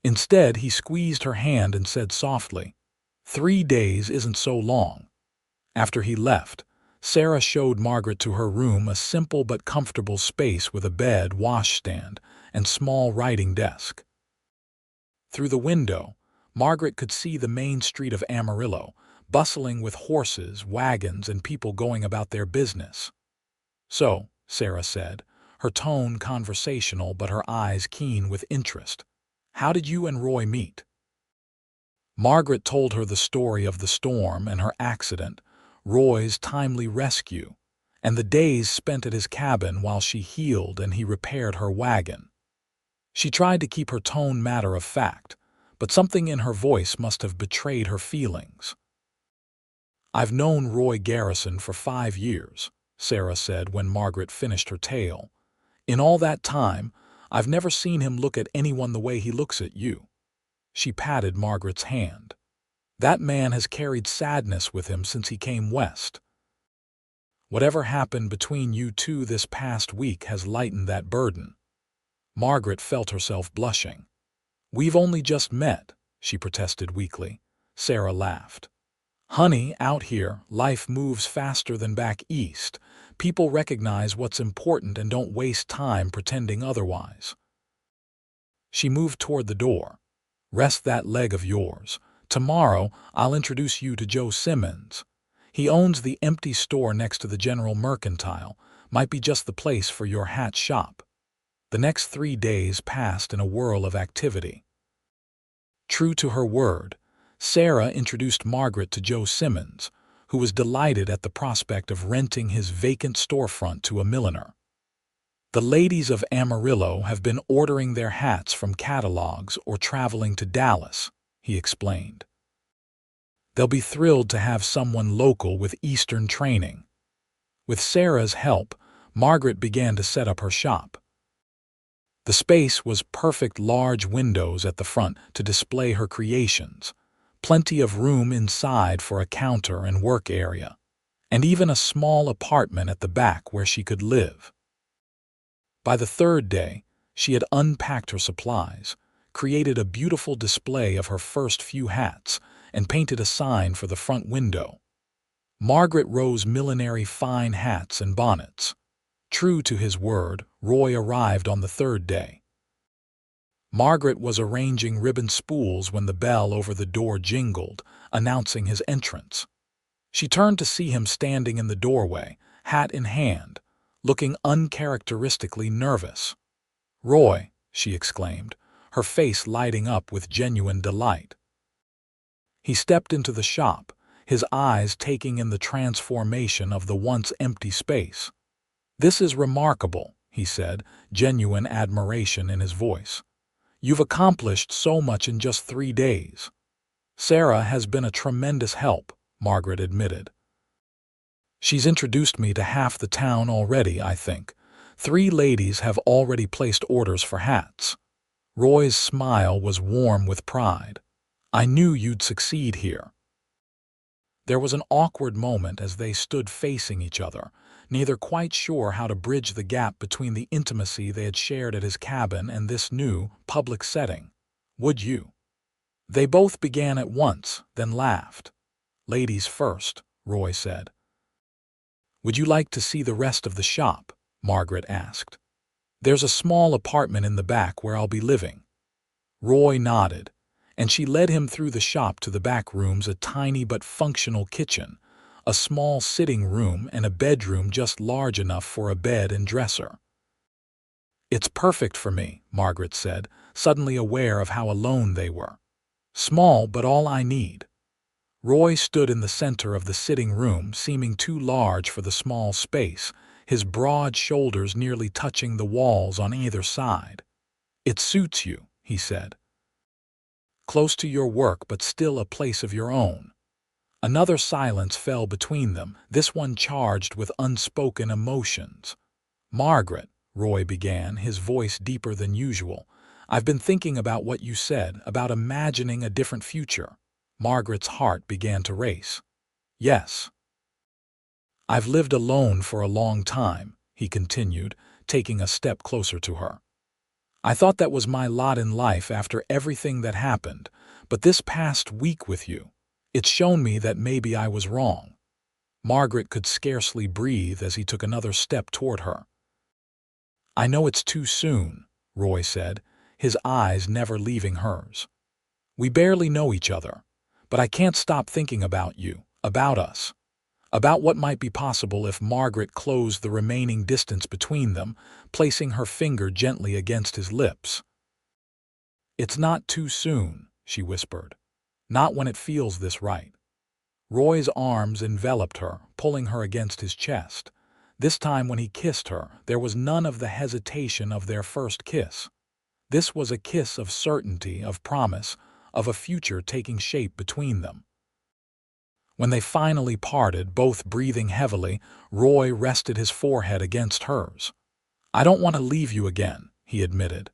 Instead, he squeezed her hand and said softly, "3 days isn't so long." After he left, Sarah showed Margaret to her room, a simple but comfortable space with a bed, washstand, and small writing desk. Through the window, Margaret could see the main street of Amarillo, bustling with horses, wagons, and people going about their business. "So," Sarah said, her tone conversational but her eyes keen with interest, "how did you and Roy meet?" Margaret told her the story of the storm and her accident, Roy's timely rescue, and the days spent at his cabin while she healed and he repaired her wagon. She tried to keep her tone matter-of-fact, but something in her voice must have betrayed her feelings. "I've known Roy Garrison for 5 years," Sarah said when Margaret finished her tale. "In all that time, I've never seen him look at anyone the way he looks at you." She patted Margaret's hand. "That man has carried sadness with him since he came west. Whatever happened between you two this past week has lightened that burden." Margaret felt herself blushing. "We've only just met," she protested weakly. Sarah laughed. "Honey, out here, life moves faster than back east. People recognize what's important and don't waste time pretending otherwise." She moved toward the door. "Rest that leg of yours. Tomorrow, I'll introduce you to Joe Simmons. He owns the empty store next to the General Mercantile. Might be just the place for your hat shop." The next 3 days passed in a whirl of activity. True to her word, Sarah introduced Margaret to Joe Simmons, who was delighted at the prospect of renting his vacant storefront to a milliner. "The ladies of Amarillo have been ordering their hats from catalogs or traveling to Dallas," he explained. "They'll be thrilled to have someone local with Eastern training." With Sarah's help, Margaret began to set up her shop. The space was perfect, large windows at the front to display her creations, plenty of room inside for a counter and work area, and even a small apartment at the back where she could live. By the 3rd day, she had unpacked her supplies, created a beautiful display of her first few hats, and painted a sign for the front window. "Margaret Rose Millinery Fine Hats and Bonnets." True to his word, Roy arrived on the 3rd day. Margaret was arranging ribbon spools when the bell over the door jingled, announcing his entrance. She turned to see him standing in the doorway, hat in hand, looking uncharacteristically nervous. "Roy," she exclaimed, her face lighting up with genuine delight. He stepped into the shop, his eyes taking in the transformation of the once empty space. "This is remarkable," he said, genuine admiration in his voice. "You've accomplished so much in just 3 days." "Sarah has been a tremendous help," Margaret admitted. "She's introduced me to half the town already, I think. 3 ladies have already placed orders for hats." Roy's smile was warm with pride. "I knew you'd succeed here." There was an awkward moment as they stood facing each other, neither quite sure how to bridge the gap between the intimacy they had shared at his cabin and this new, public setting. "Would you?" They both began at once, then laughed. "Ladies first," Roy said. "Would you like to see the rest of the shop?" Margaret asked. "There's a small apartment in the back where I'll be living." Roy nodded, and she led him through the shop to the back rooms, a tiny but functional kitchen, a small sitting room, and a bedroom just large enough for a bed and dresser. "It's perfect for me," Margaret said, suddenly aware of how alone they were. "Small, but all I need." Roy stood in the center of the sitting room, seeming too large for the small space, his broad shoulders nearly touching the walls on either side. "It suits you," he said. "Close to your work, but still a place of your own." Another silence fell between them, this one charged with unspoken emotions. "Margaret," Roy began, his voice deeper than usual, "I've been thinking about what you said, about imagining a different future." Margaret's heart began to race. "Yes. I've lived alone for a long time," he continued, taking a step closer to her. "I thought that was my lot in life after everything that happened, but this past week with you, it's shown me that maybe I was wrong." Margaret could scarcely breathe as he took another step toward her. "I know it's too soon," Roy said, his eyes never leaving hers. "We barely know each other, but I can't stop thinking about you, about us, about what might be possible if." Margaret closed the remaining distance between them, placing her finger gently against his lips. "It's not too soon," she whispered. "Not when it feels this right." Roy's arms enveloped her, pulling her against his chest. This time when he kissed her, there was none of the hesitation of their first kiss. This was a kiss of certainty, of promise, of a future taking shape between them. When they finally parted, both breathing heavily, Roy rested his forehead against hers. "I don't want to leave you again," he admitted.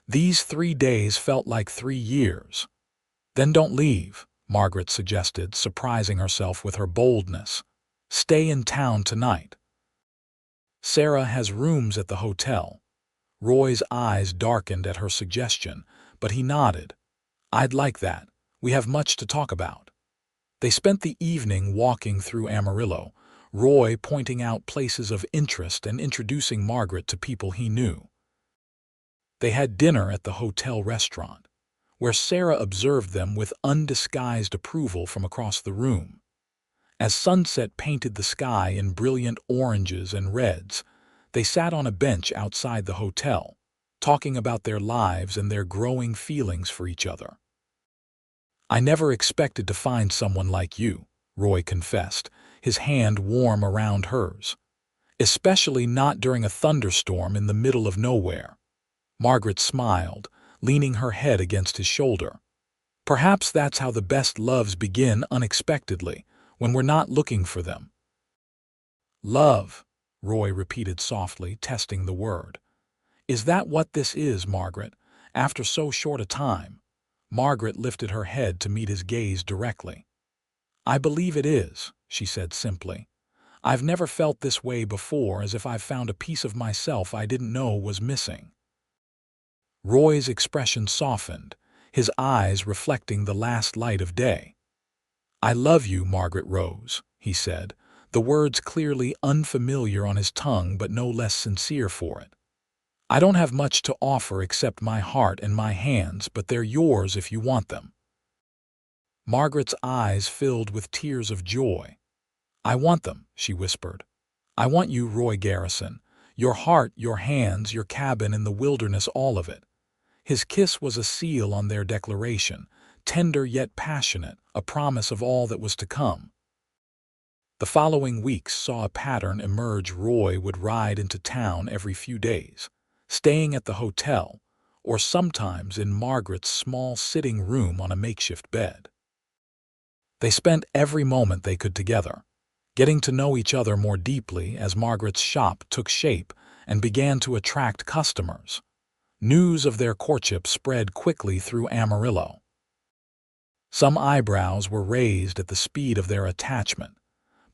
"These 3 days felt like 3 years." "Then don't leave," Margaret suggested, surprising herself with her boldness. "Stay in town tonight." "Sarah has rooms at the hotel." Roy's eyes darkened at her suggestion, but he nodded. "I'd like that. We have much to talk about." They spent the evening walking through Amarillo, Roy pointing out places of interest and introducing Margaret to people he knew. They had dinner at the hotel restaurant, where Sarah observed them with undisguised approval from across the room. As sunset painted the sky in brilliant oranges and reds, they sat on a bench outside the hotel, talking about their lives and their growing feelings for each other. "I never expected to find someone like you," Roy confessed, his hand warm around hers. "Especially not during a thunderstorm in the middle of nowhere." Margaret smiled, leaning her head against his shoulder. "Perhaps that's how the best loves begin, unexpectedly, when we're not looking for them." "Love," Roy repeated softly, testing the word. "Is that what this is, Margaret, after so short a time?" Margaret lifted her head to meet his gaze directly. "I believe it is," she said simply. "I've never felt this way before, as if I've found a piece of myself I didn't know was missing." Roy's expression softened, his eyes reflecting the last light of day. "I love you, Margaret Rose," he said, the words clearly unfamiliar on his tongue but no less sincere for it. "I don't have much to offer except my heart and my hands, but they're yours if you want them." Margaret's eyes filled with tears of joy. "I want them," she whispered. "I want you, Roy Garrison. Your heart, your hands, your cabin in the wilderness, all of it." His kiss was a seal on their declaration, tender yet passionate, a promise of all that was to come. The following weeks saw a pattern emerge. Roy would ride into town every few days, staying at the hotel, or sometimes in Margaret's small sitting room on a makeshift bed. They spent every moment they could together, getting to know each other more deeply as Margaret's shop took shape and began to attract customers. News of their courtship spread quickly through Amarillo. Some eyebrows were raised at the speed of their attachment,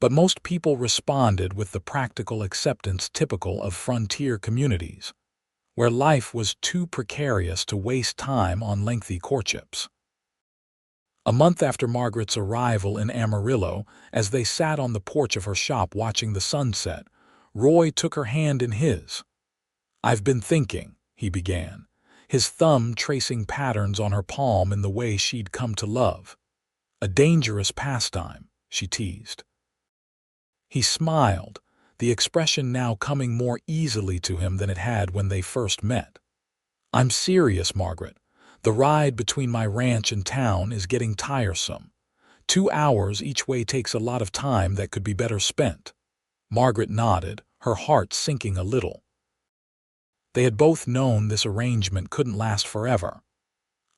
but most people responded with the practical acceptance typical of frontier communities, where life was too precarious to waste time on lengthy courtships. A month after Margaret's arrival in Amarillo, as they sat on the porch of her shop watching the sunset, Roy took her hand in his. "I've been thinking," he began, his thumb tracing patterns on her palm in the way she'd come to love. "A dangerous pastime," she teased. He smiled, the expression now coming more easily to him than it had when they first met. "I'm serious, Margaret. The ride between my ranch and town is getting tiresome. 2 hours each way takes a lot of time that could be better spent." Margaret nodded, her heart sinking a little. They had both known this arrangement couldn't last forever.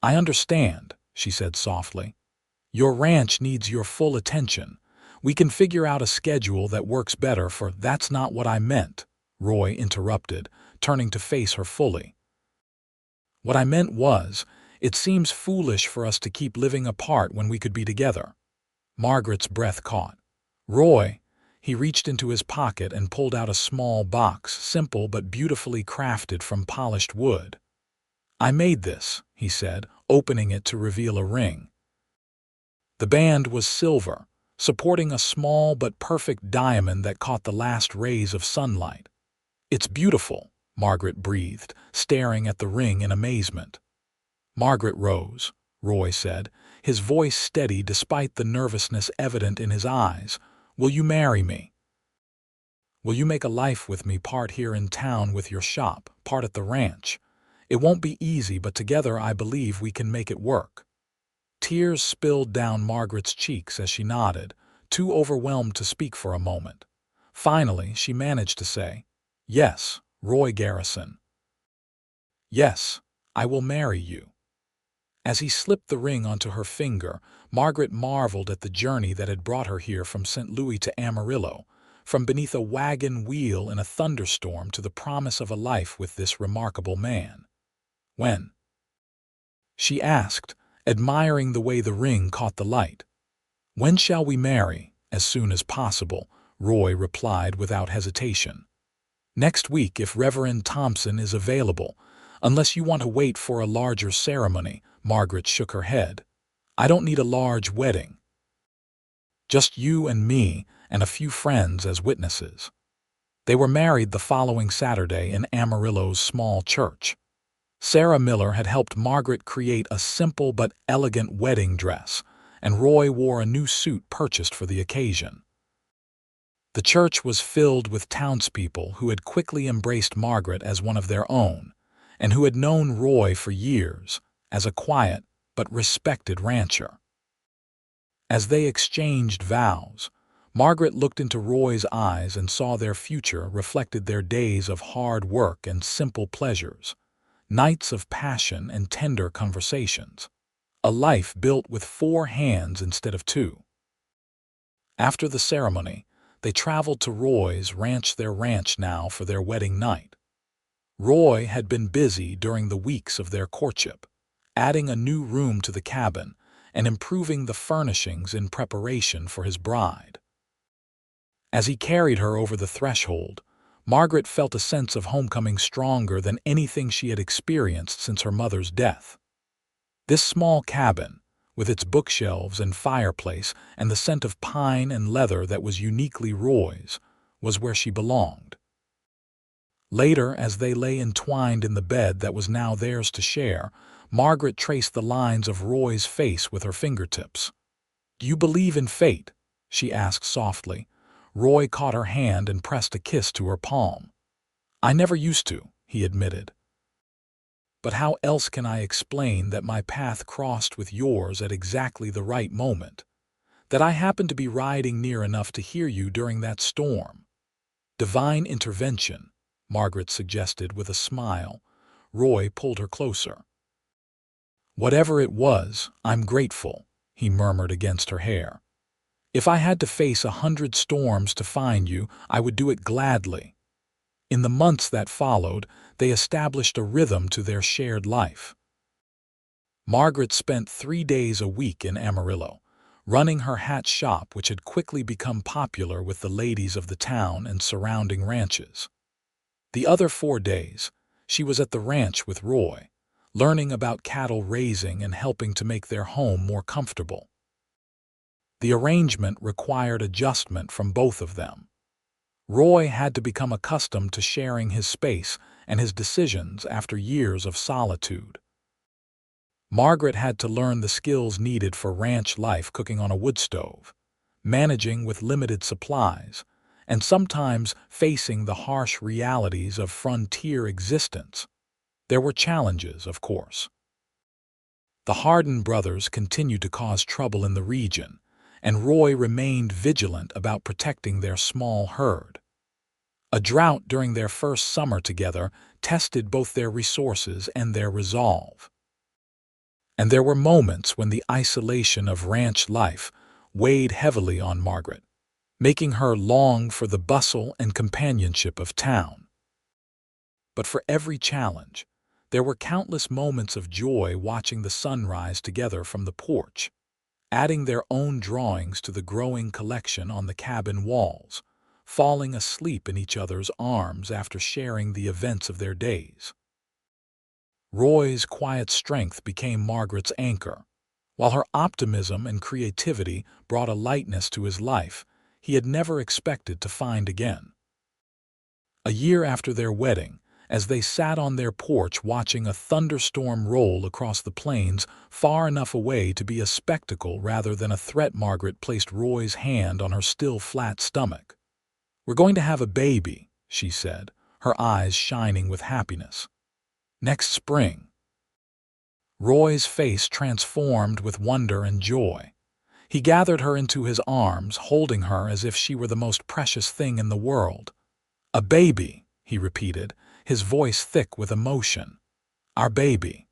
"I understand," she said softly. "Your ranch needs your full attention. We can figure out a schedule that works better for—" "That's not what I meant," Roy interrupted, turning to face her fully. "What I meant was, it seems foolish for us to keep living apart when we could be together." Margaret's breath caught. "Roy," he reached into his pocket and pulled out a small box, simple but beautifully crafted from polished wood. "I made this," he said, opening it to reveal a ring. The band was silver, supporting a small but perfect diamond that caught the last rays of sunlight. "It's beautiful," Margaret breathed, staring at the ring in amazement. "Margaret Rose," Roy said, his voice steady despite the nervousness evident in his eyes, "will you marry me? Will you make a life with me, part here in town with your shop, part at the ranch? It won't be easy, but together I believe we can make it work." Tears spilled down Margaret's cheeks as she nodded, too overwhelmed to speak for a moment. Finally, she managed to say, "Yes, Roy Garrison. Yes, I will marry you." As he slipped the ring onto her finger, Margaret marveled at the journey that had brought her here from St. Louis to Amarillo, from beneath a wagon wheel in a thunderstorm to the promise of a life with this remarkable man. "When?" she asked, admiring the way the ring caught the light. "When shall we marry?" "As soon as possible," Roy replied without hesitation. "Next week if Reverend Thompson is available, unless you want to wait for a larger ceremony." Margaret shook her head. "I don't need a large wedding. Just you and me and a few friends as witnesses." They were married the following Saturday in Amarillo's small church. Sarah Miller had helped Margaret create a simple but elegant wedding dress, and Roy wore a new suit purchased for the occasion. The church was filled with townspeople who had quickly embraced Margaret as one of their own, and who had known Roy for years as a quiet but respected rancher. As they exchanged vows, Margaret looked into Roy's eyes and saw their future reflected their days of hard work and simple pleasures, nights of passion and tender conversations, a life built with 4 hands instead of 2. After the ceremony, they traveled to Roy's ranch, their ranch now, for their wedding night. Roy had been busy during the weeks of their courtship, adding a new room to the cabin and improving the furnishings in preparation for his bride. As he carried her over the threshold, Margaret felt a sense of homecoming stronger than anything she had experienced since her mother's death. This small cabin, with its bookshelves and fireplace and the scent of pine and leather that was uniquely Roy's, was where she belonged. Later, as they lay entwined in the bed that was now theirs to share, Margaret traced the lines of Roy's face with her fingertips. "Do you believe in fate?" she asked softly. Roy caught her hand and pressed a kiss to her palm. "I never used to," he admitted. "But how else can I explain that my path crossed with yours at exactly the right moment? "That I happened to be riding near enough to hear you during that storm." "Divine intervention," Margaret suggested with a smile. Roy pulled her closer. "Whatever it was, I'm grateful," he murmured against her hair. "If I had to face 100 storms to find you, I would do it gladly." In the months that followed, they established a rhythm to their shared life. Margaret spent 3 days a week in Amarillo, running her hat shop, which had quickly become popular with the ladies of the town and surrounding ranches. The other 4 days, she was at the ranch with Roy, learning about cattle raising and helping to make their home more comfortable. The arrangement required adjustment from both of them. Roy had to become accustomed to sharing his space and his decisions after years of solitude. Margaret had to learn the skills needed for ranch life, cooking on a wood stove, managing with limited supplies, and sometimes facing the harsh realities of frontier existence. There were challenges, of course. The Hardin brothers continued to cause trouble in the region, and Roy remained vigilant about protecting their small herd. A drought during their first summer together tested both their resources and their resolve. And there were moments when the isolation of ranch life weighed heavily on Margaret, making her long for the bustle and companionship of town. But for every challenge, there were countless moments of joy watching the sunrise together from the porch, adding their own drawings to the growing collection on the cabin walls, falling asleep in each other's arms after sharing the events of their days. Roy's quiet strength became Margaret's anchor. While her optimism and creativity brought a lightness to his life he had never expected to find again. A year after their wedding, as they sat on their porch watching a thunderstorm roll across the plains far enough away to be a spectacle rather than a threat, Margaret placed Roy's hand on her still flat stomach. "We're going to have a baby," she said, her eyes shining with happiness. "Next spring." Roy's face transformed with wonder and joy. He gathered her into his arms, holding her as if she were the most precious thing in the world. "A baby," he repeated, his voice thick with emotion. "Our baby."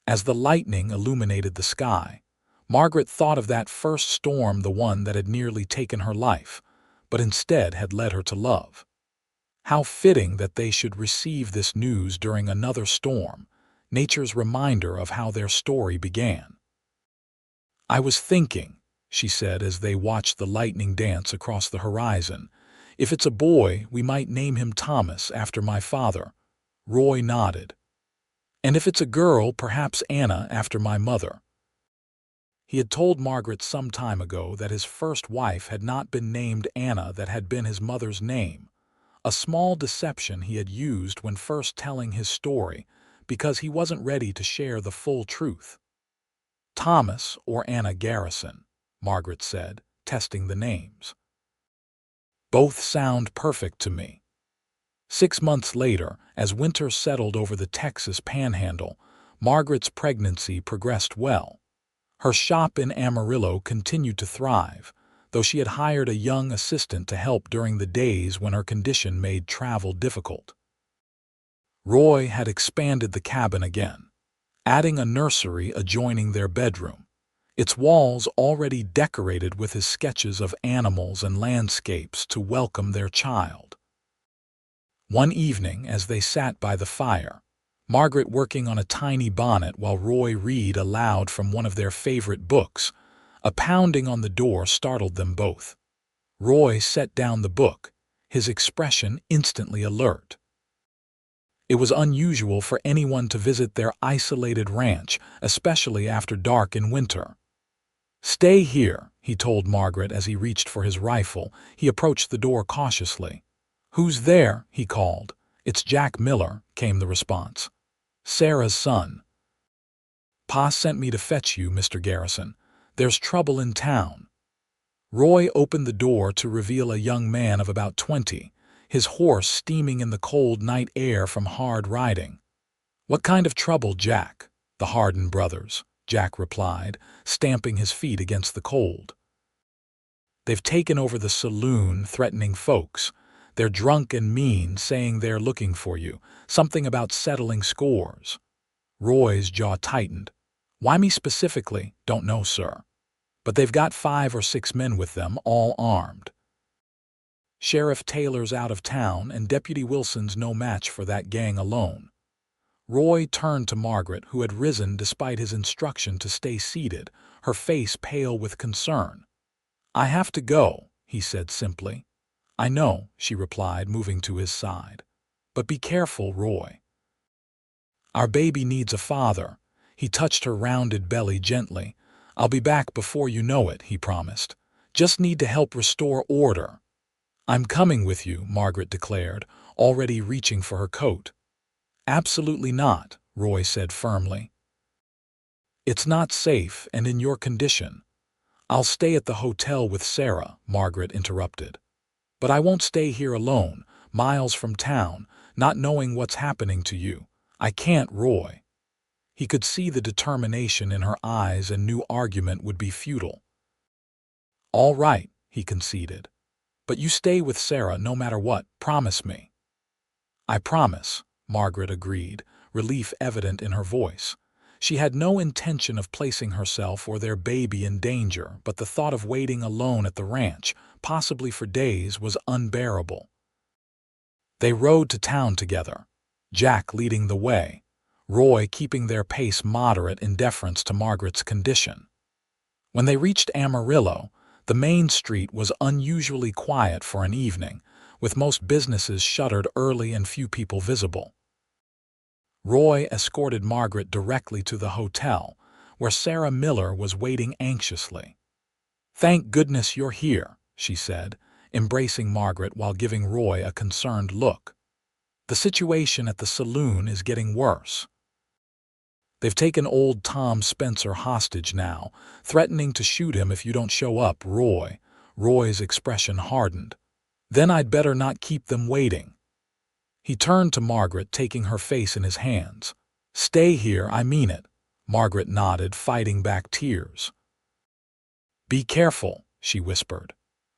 As the lightning illuminated the sky, Margaret thought of that first storm, the one that had nearly taken her life, but instead had led her to love. How fitting that they should receive this news during another storm, nature's reminder of how their story began. "I was thinking," she said as they watched the lightning dance across the horizon, "if it's a boy, we might name him Thomas, after my father." Roy nodded. "And if it's a girl, perhaps Anna, after my mother." He had told Margaret some time ago that his first wife had not been named Anna, that had been his mother's name, a small deception he had used when first telling his story because he wasn't ready to share the full truth. "Thomas or Anna Garrison," Margaret said, testing the names. "Both sound perfect to me." 6 months later, as winter settled over the Texas Panhandle, Margaret's pregnancy progressed well. Her shop in Amarillo continued to thrive, though she had hired a young assistant to help during the days when her condition made travel difficult. Roy had expanded the cabin again, adding a nursery adjoining their bedroom, its walls already decorated with his sketches of animals and landscapes to welcome their child. One evening, as they sat by the fire, Margaret working on a tiny bonnet while Roy read aloud from one of their favorite books, a pounding on the door startled them both. Roy set down the book, his expression instantly alert. It was unusual for anyone to visit their isolated ranch, especially after dark in winter. "Stay here," he told Margaret as he reached for his rifle. He approached the door cautiously. "Who's there?" he called. "It's Jack Miller," came the response. "Sarah's son." "Pa sent me to fetch you, Mr. Garrison. There's trouble in town." Roy opened the door to reveal a young man of about 20, his horse steaming in the cold night air from hard riding. "What kind of trouble, Jack?" "The Hardin brothers," Jack replied, stamping his feet against the cold. They've taken over the saloon, threatening folks. They're drunk and mean, saying they're looking for you, something about settling scores. Roy's jaw tightened. Why me specifically? Don't know, sir. But they've got 5 or 6 men with them, all armed. Sheriff Taylor's out of town, and Deputy Wilson's no match for that gang alone. Roy turned to Margaret, who had risen despite his instruction to stay seated, her face pale with concern. "I have to go," he said simply. "I know," she replied, moving to his side. "But be careful, Roy. Our baby needs a father." He touched her rounded belly gently. "I'll be back before you know it," he promised. "Just need to help restore order." "I'm coming with you," Margaret declared, already reaching for her coat. "Absolutely not," Roy said firmly. "It's not safe, and in your condition." "I'll stay at the hotel with Sarah," Margaret interrupted. "But I won't stay here alone, miles from town, not knowing what's happening to you. I can't, Roy." He could see the determination in her eyes and knew argument would be futile. "All right," he conceded. "But you stay with Sarah no matter what, promise me." "I promise," Margaret agreed, relief evident in her voice. She had no intention of placing herself or their baby in danger, but the thought of waiting alone at the ranch, possibly for days, was unbearable. They rode to town together, Jack leading the way, Roy keeping their pace moderate in deference to Margaret's condition. When they reached Amarillo, the main street was unusually quiet for an evening, with most businesses shuttered early and few people visible. Roy escorted Margaret directly to the hotel, where Sarah Miller was waiting anxiously. "Thank goodness you're here," she said, embracing Margaret while giving Roy a concerned look. "The situation at the saloon is getting worse. They've taken old Tom Spencer hostage now, threatening to shoot him if you don't show up, Roy." Roy's expression hardened. "Then I'd better not keep them waiting." He turned to Margaret, taking her face in his hands. "Stay here, I mean it." Margaret nodded, fighting back tears. "Be careful," she whispered.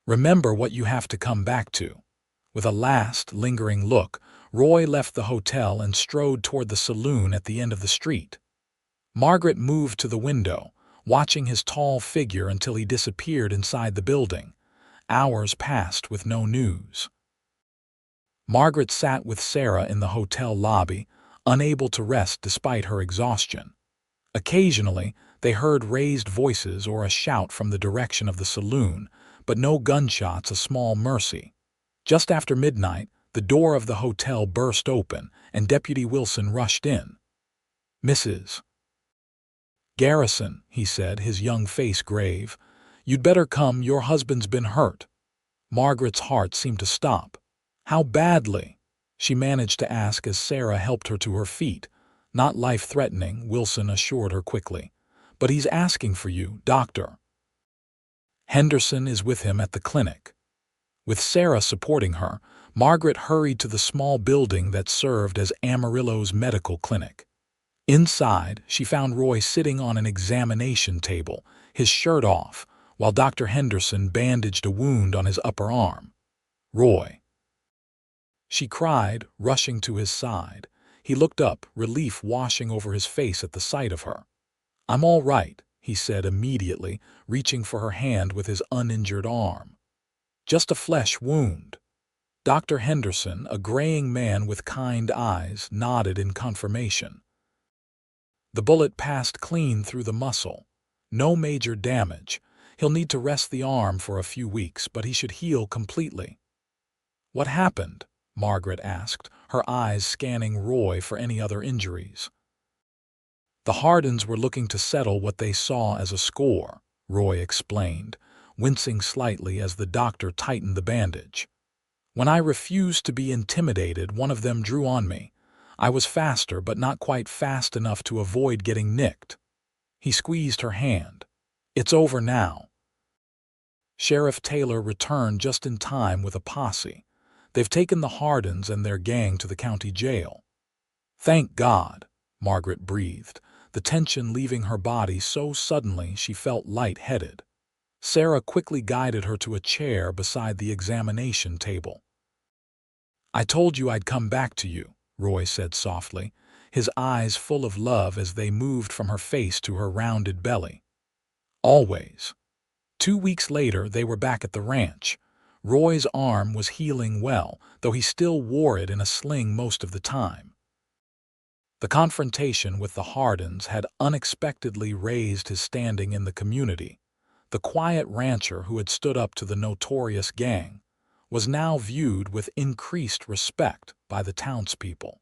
"Remember what you have to come back to." With a last, lingering look, Roy left the hotel and strode toward the saloon at the end of the street. Margaret moved to the window, watching his tall figure until he disappeared inside the building. Hours passed with no news. Margaret sat with Sarah in the hotel lobby, unable to rest despite her exhaustion. Occasionally, they heard raised voices or a shout from the direction of the saloon, but no gunshots, a small mercy. Just after midnight, the door of the hotel burst open, and Deputy Wilson rushed in. "Mrs. Garrison," he said, his young face grave, "you'd better come, your husband's been hurt." Margaret's heart seemed to stop. "How badly?" she managed to ask as Sarah helped her to her feet. "Not life-threatening," Wilson assured her quickly. "But he's asking for you, Doctor Henderson is with him at the clinic." With Sarah supporting her, Margaret hurried to the small building that served as Amarillo's medical clinic. Inside, she found Roy sitting on an examination table, his shirt off, while Dr. Henderson bandaged a wound on his upper arm. "Roy," she cried, rushing to his side. He looked up, relief washing over his face at the sight of her. "I'm all right," he said immediately, reaching for her hand with his uninjured arm. "Just a flesh wound." Dr. Henderson, a graying man with kind eyes, nodded in confirmation. "The bullet passed clean through the muscle. No major damage. He'll need to rest the arm for a few weeks, but he should heal completely." "What happened?" Margaret asked, her eyes scanning Roy for any other injuries. "The Hardens were looking to settle what they saw as a score," Roy explained, wincing slightly as the doctor tightened the bandage. "When I refused to be intimidated, one of them drew on me. I was faster, but not quite fast enough to avoid getting nicked." He squeezed her hand. "It's over now." Sheriff Taylor returned just in time with a posse. "They've taken the Hardens and their gang to the county jail." "Thank God," Margaret breathed, the tension leaving her body so suddenly she felt light-headed. Sarah quickly guided her to a chair beside the examination table. "I told you I'd come back to you," Roy said softly, his eyes full of love as they moved from her face to her rounded belly. "Always." 2 weeks later, they were back at the ranch. Roy's arm was healing well, though he still wore it in a sling most of the time. The confrontation with the Hardens had unexpectedly raised his standing in the community. The quiet rancher who had stood up to the notorious gang was now viewed with increased respect by the townspeople.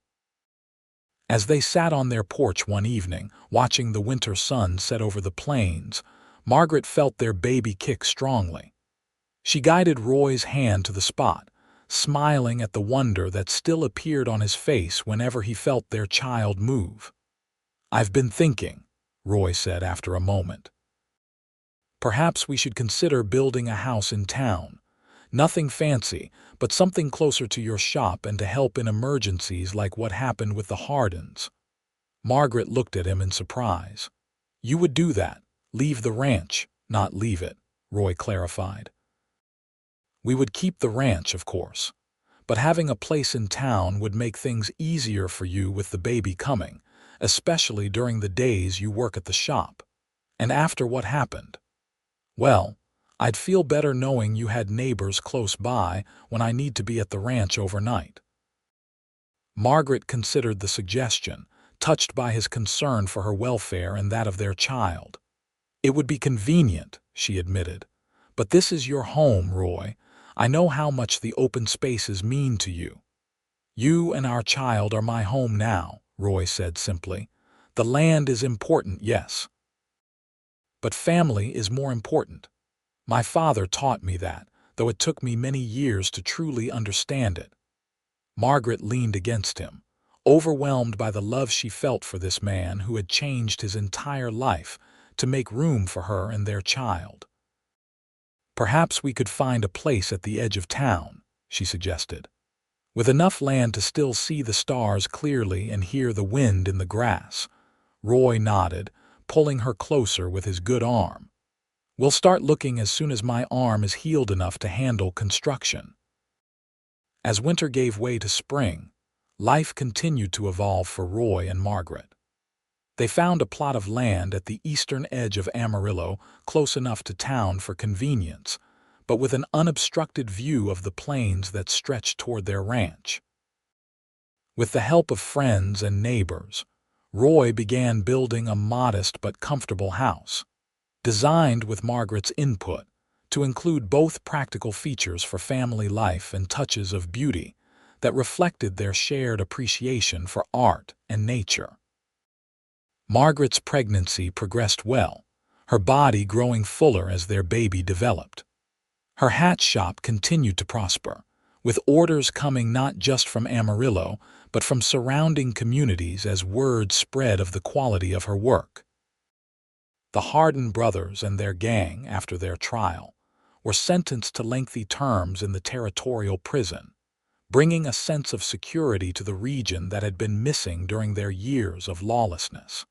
As they sat on their porch one evening, watching the winter sun set over the plains, Margaret felt their baby kick strongly. She guided Roy's hand to the spot, smiling at the wonder that still appeared on his face whenever he felt their child move. "I've been thinking," Roy said after a moment. "Perhaps we should consider building a house in town. Nothing fancy, but something closer to your shop and to help in emergencies like what happened with the Hardens." Margaret looked at him in surprise. "You would do that? Leave the ranch, not leave it," Roy clarified. "We would keep the ranch, of course, but having a place in town would make things easier for you with the baby coming, especially during the days you work at the shop. And after what happened, well, I'd feel better knowing you had neighbors close by when I need to be at the ranch overnight." Margaret considered the suggestion, touched by his concern for her welfare and that of their child. "It would be convenient," she admitted, "but this is your home, Roy. I know how much the open spaces mean to you." "You and our child are my home now," Roy said simply. "The land is important, yes, but family is more important. My father taught me that, though it took me many years to truly understand it." Margaret leaned against him, overwhelmed by the love she felt for this man who had changed his entire life to make room for her and their child. "Perhaps we could find a place at the edge of town," she suggested, "with enough land to still see the stars clearly and hear the wind in the grass." Roy nodded, pulling her closer with his good arm. "We'll start looking as soon as my arm is healed enough to handle construction." As winter gave way to spring, life continued to evolve for Roy and Margaret. They found a plot of land at the eastern edge of Amarillo, close enough to town for convenience, but with an unobstructed view of the plains that stretched toward their ranch. With the help of friends and neighbors, Roy began building a modest but comfortable house, designed with Margaret's input to include both practical features for family life and touches of beauty that reflected their shared appreciation for art and nature. Margaret's pregnancy progressed well, her body growing fuller as their baby developed. Her hat shop continued to prosper, with orders coming not just from Amarillo, but from surrounding communities as word spread of the quality of her work. The Harden brothers and their gang, after their trial, were sentenced to lengthy terms in the territorial prison, bringing a sense of security to the region that had been missing during their years of lawlessness.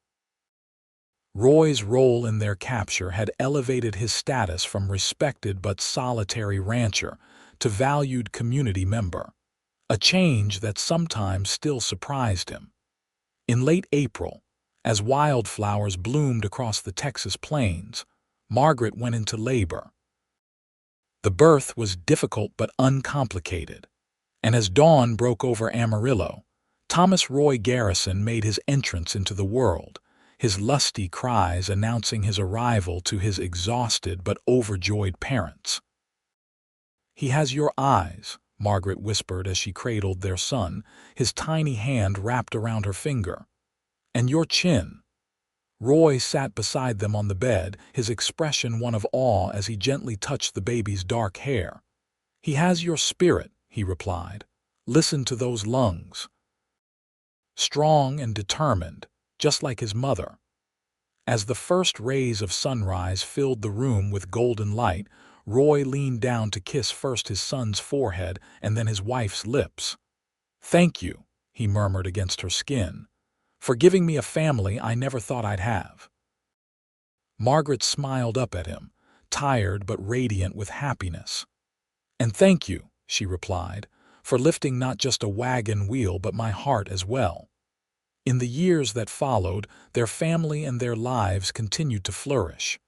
Roy's role in their capture had elevated his status from respected but solitary rancher to valued community member, a change that sometimes still surprised him. In late April, as wildflowers bloomed across the Texas plains, Margaret went into labor. The birth was difficult but uncomplicated, and as dawn broke over Amarillo, Thomas Roy Garrison made his entrance into the world, his lusty cries announcing his arrival to his exhausted but overjoyed parents. "He has your eyes," Margaret whispered as she cradled their son, his tiny hand wrapped around her finger. "And your chin." Roy sat beside them on the bed, his expression one of awe as he gently touched the baby's dark hair. "He has your spirit," he replied. "Listen to those lungs. Strong and determined, just like his mother." As the first rays of sunrise filled the room with golden light, Roy leaned down to kiss first his son's forehead and then his wife's lips. "Thank you," he murmured against her skin, "for giving me a family I never thought I'd have." Margaret smiled up at him, tired but radiant with happiness. "And thank you," she replied, "for lifting not just a wagon wheel but my heart as well." In the years that followed, their family and their lives continued to flourish.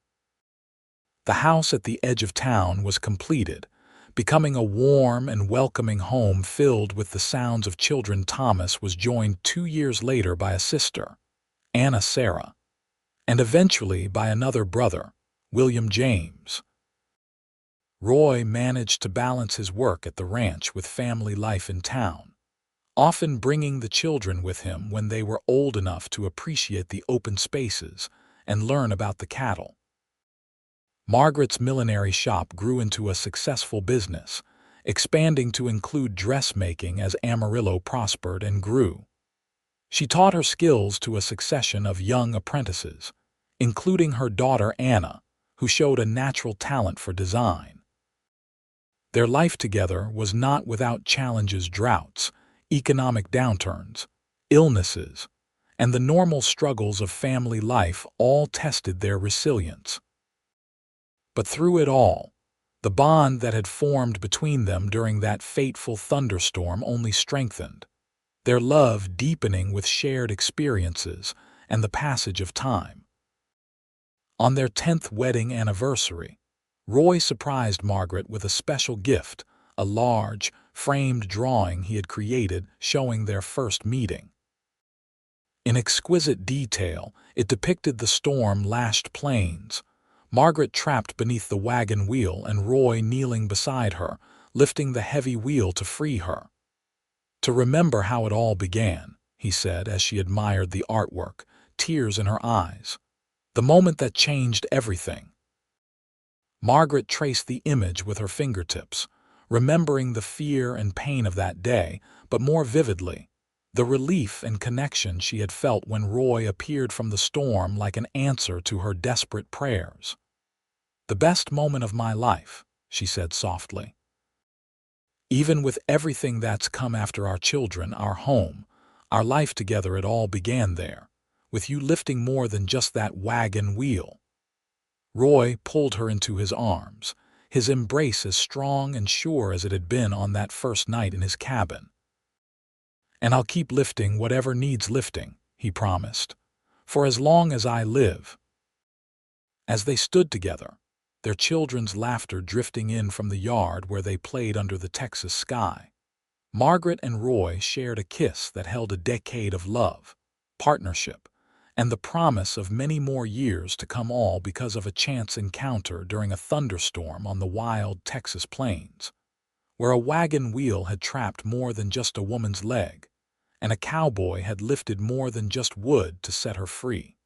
The house at the edge of town was completed, becoming a warm and welcoming home filled with the sounds of children. Thomas was joined 2 years later by a sister, Anna Sarah, and eventually by another brother, William James. Roy managed to balance his work at the ranch with family life in town, often bringing the children with him when they were old enough to appreciate the open spaces and learn about the cattle. Margaret's millinery shop grew into a successful business, expanding to include dressmaking as Amarillo prospered and grew. She taught her skills to a succession of young apprentices, including her daughter Anna, who showed a natural talent for design. Their life together was not without challenges: droughts, economic downturns, illnesses, and the normal struggles of family life all tested their resilience. But through it all, the bond that had formed between them during that fateful thunderstorm only strengthened, their love deepening with shared experiences and the passage of time. On their 10th wedding anniversary, Roy surprised Margaret with a special gift, a large, framed drawing he had created showing their first meeting. In exquisite detail, it depicted the storm-lashed plains, Margaret trapped beneath the wagon wheel and Roy kneeling beside her, lifting the heavy wheel to free her. "To remember how it all began," he said as she admired the artwork, tears in her eyes. "The moment that changed everything." Margaret traced the image with her fingertips, remembering the fear and pain of that day, but more vividly, the relief and connection she had felt when Roy appeared from the storm like an answer to her desperate prayers. "The best moment of my life," she said softly. "Even with everything that's come after our children, our home, our life together, it all began there, with you lifting more than just that wagon wheel." Roy pulled her into his arms, his embrace as strong and sure as it had been on that first night in his cabin. "And I'll keep lifting whatever needs lifting," he promised, "for as long as I live." As they stood together, their children's laughter drifting in from the yard where they played under the Texas sky, Margaret and Roy shared a kiss that held a decade of love, partnership, and the promise of many more years to come, all because of a chance encounter during a thunderstorm on the wild Texas plains, where a wagon wheel had trapped more than just a woman's leg, and a cowboy had lifted more than just wood to set her free.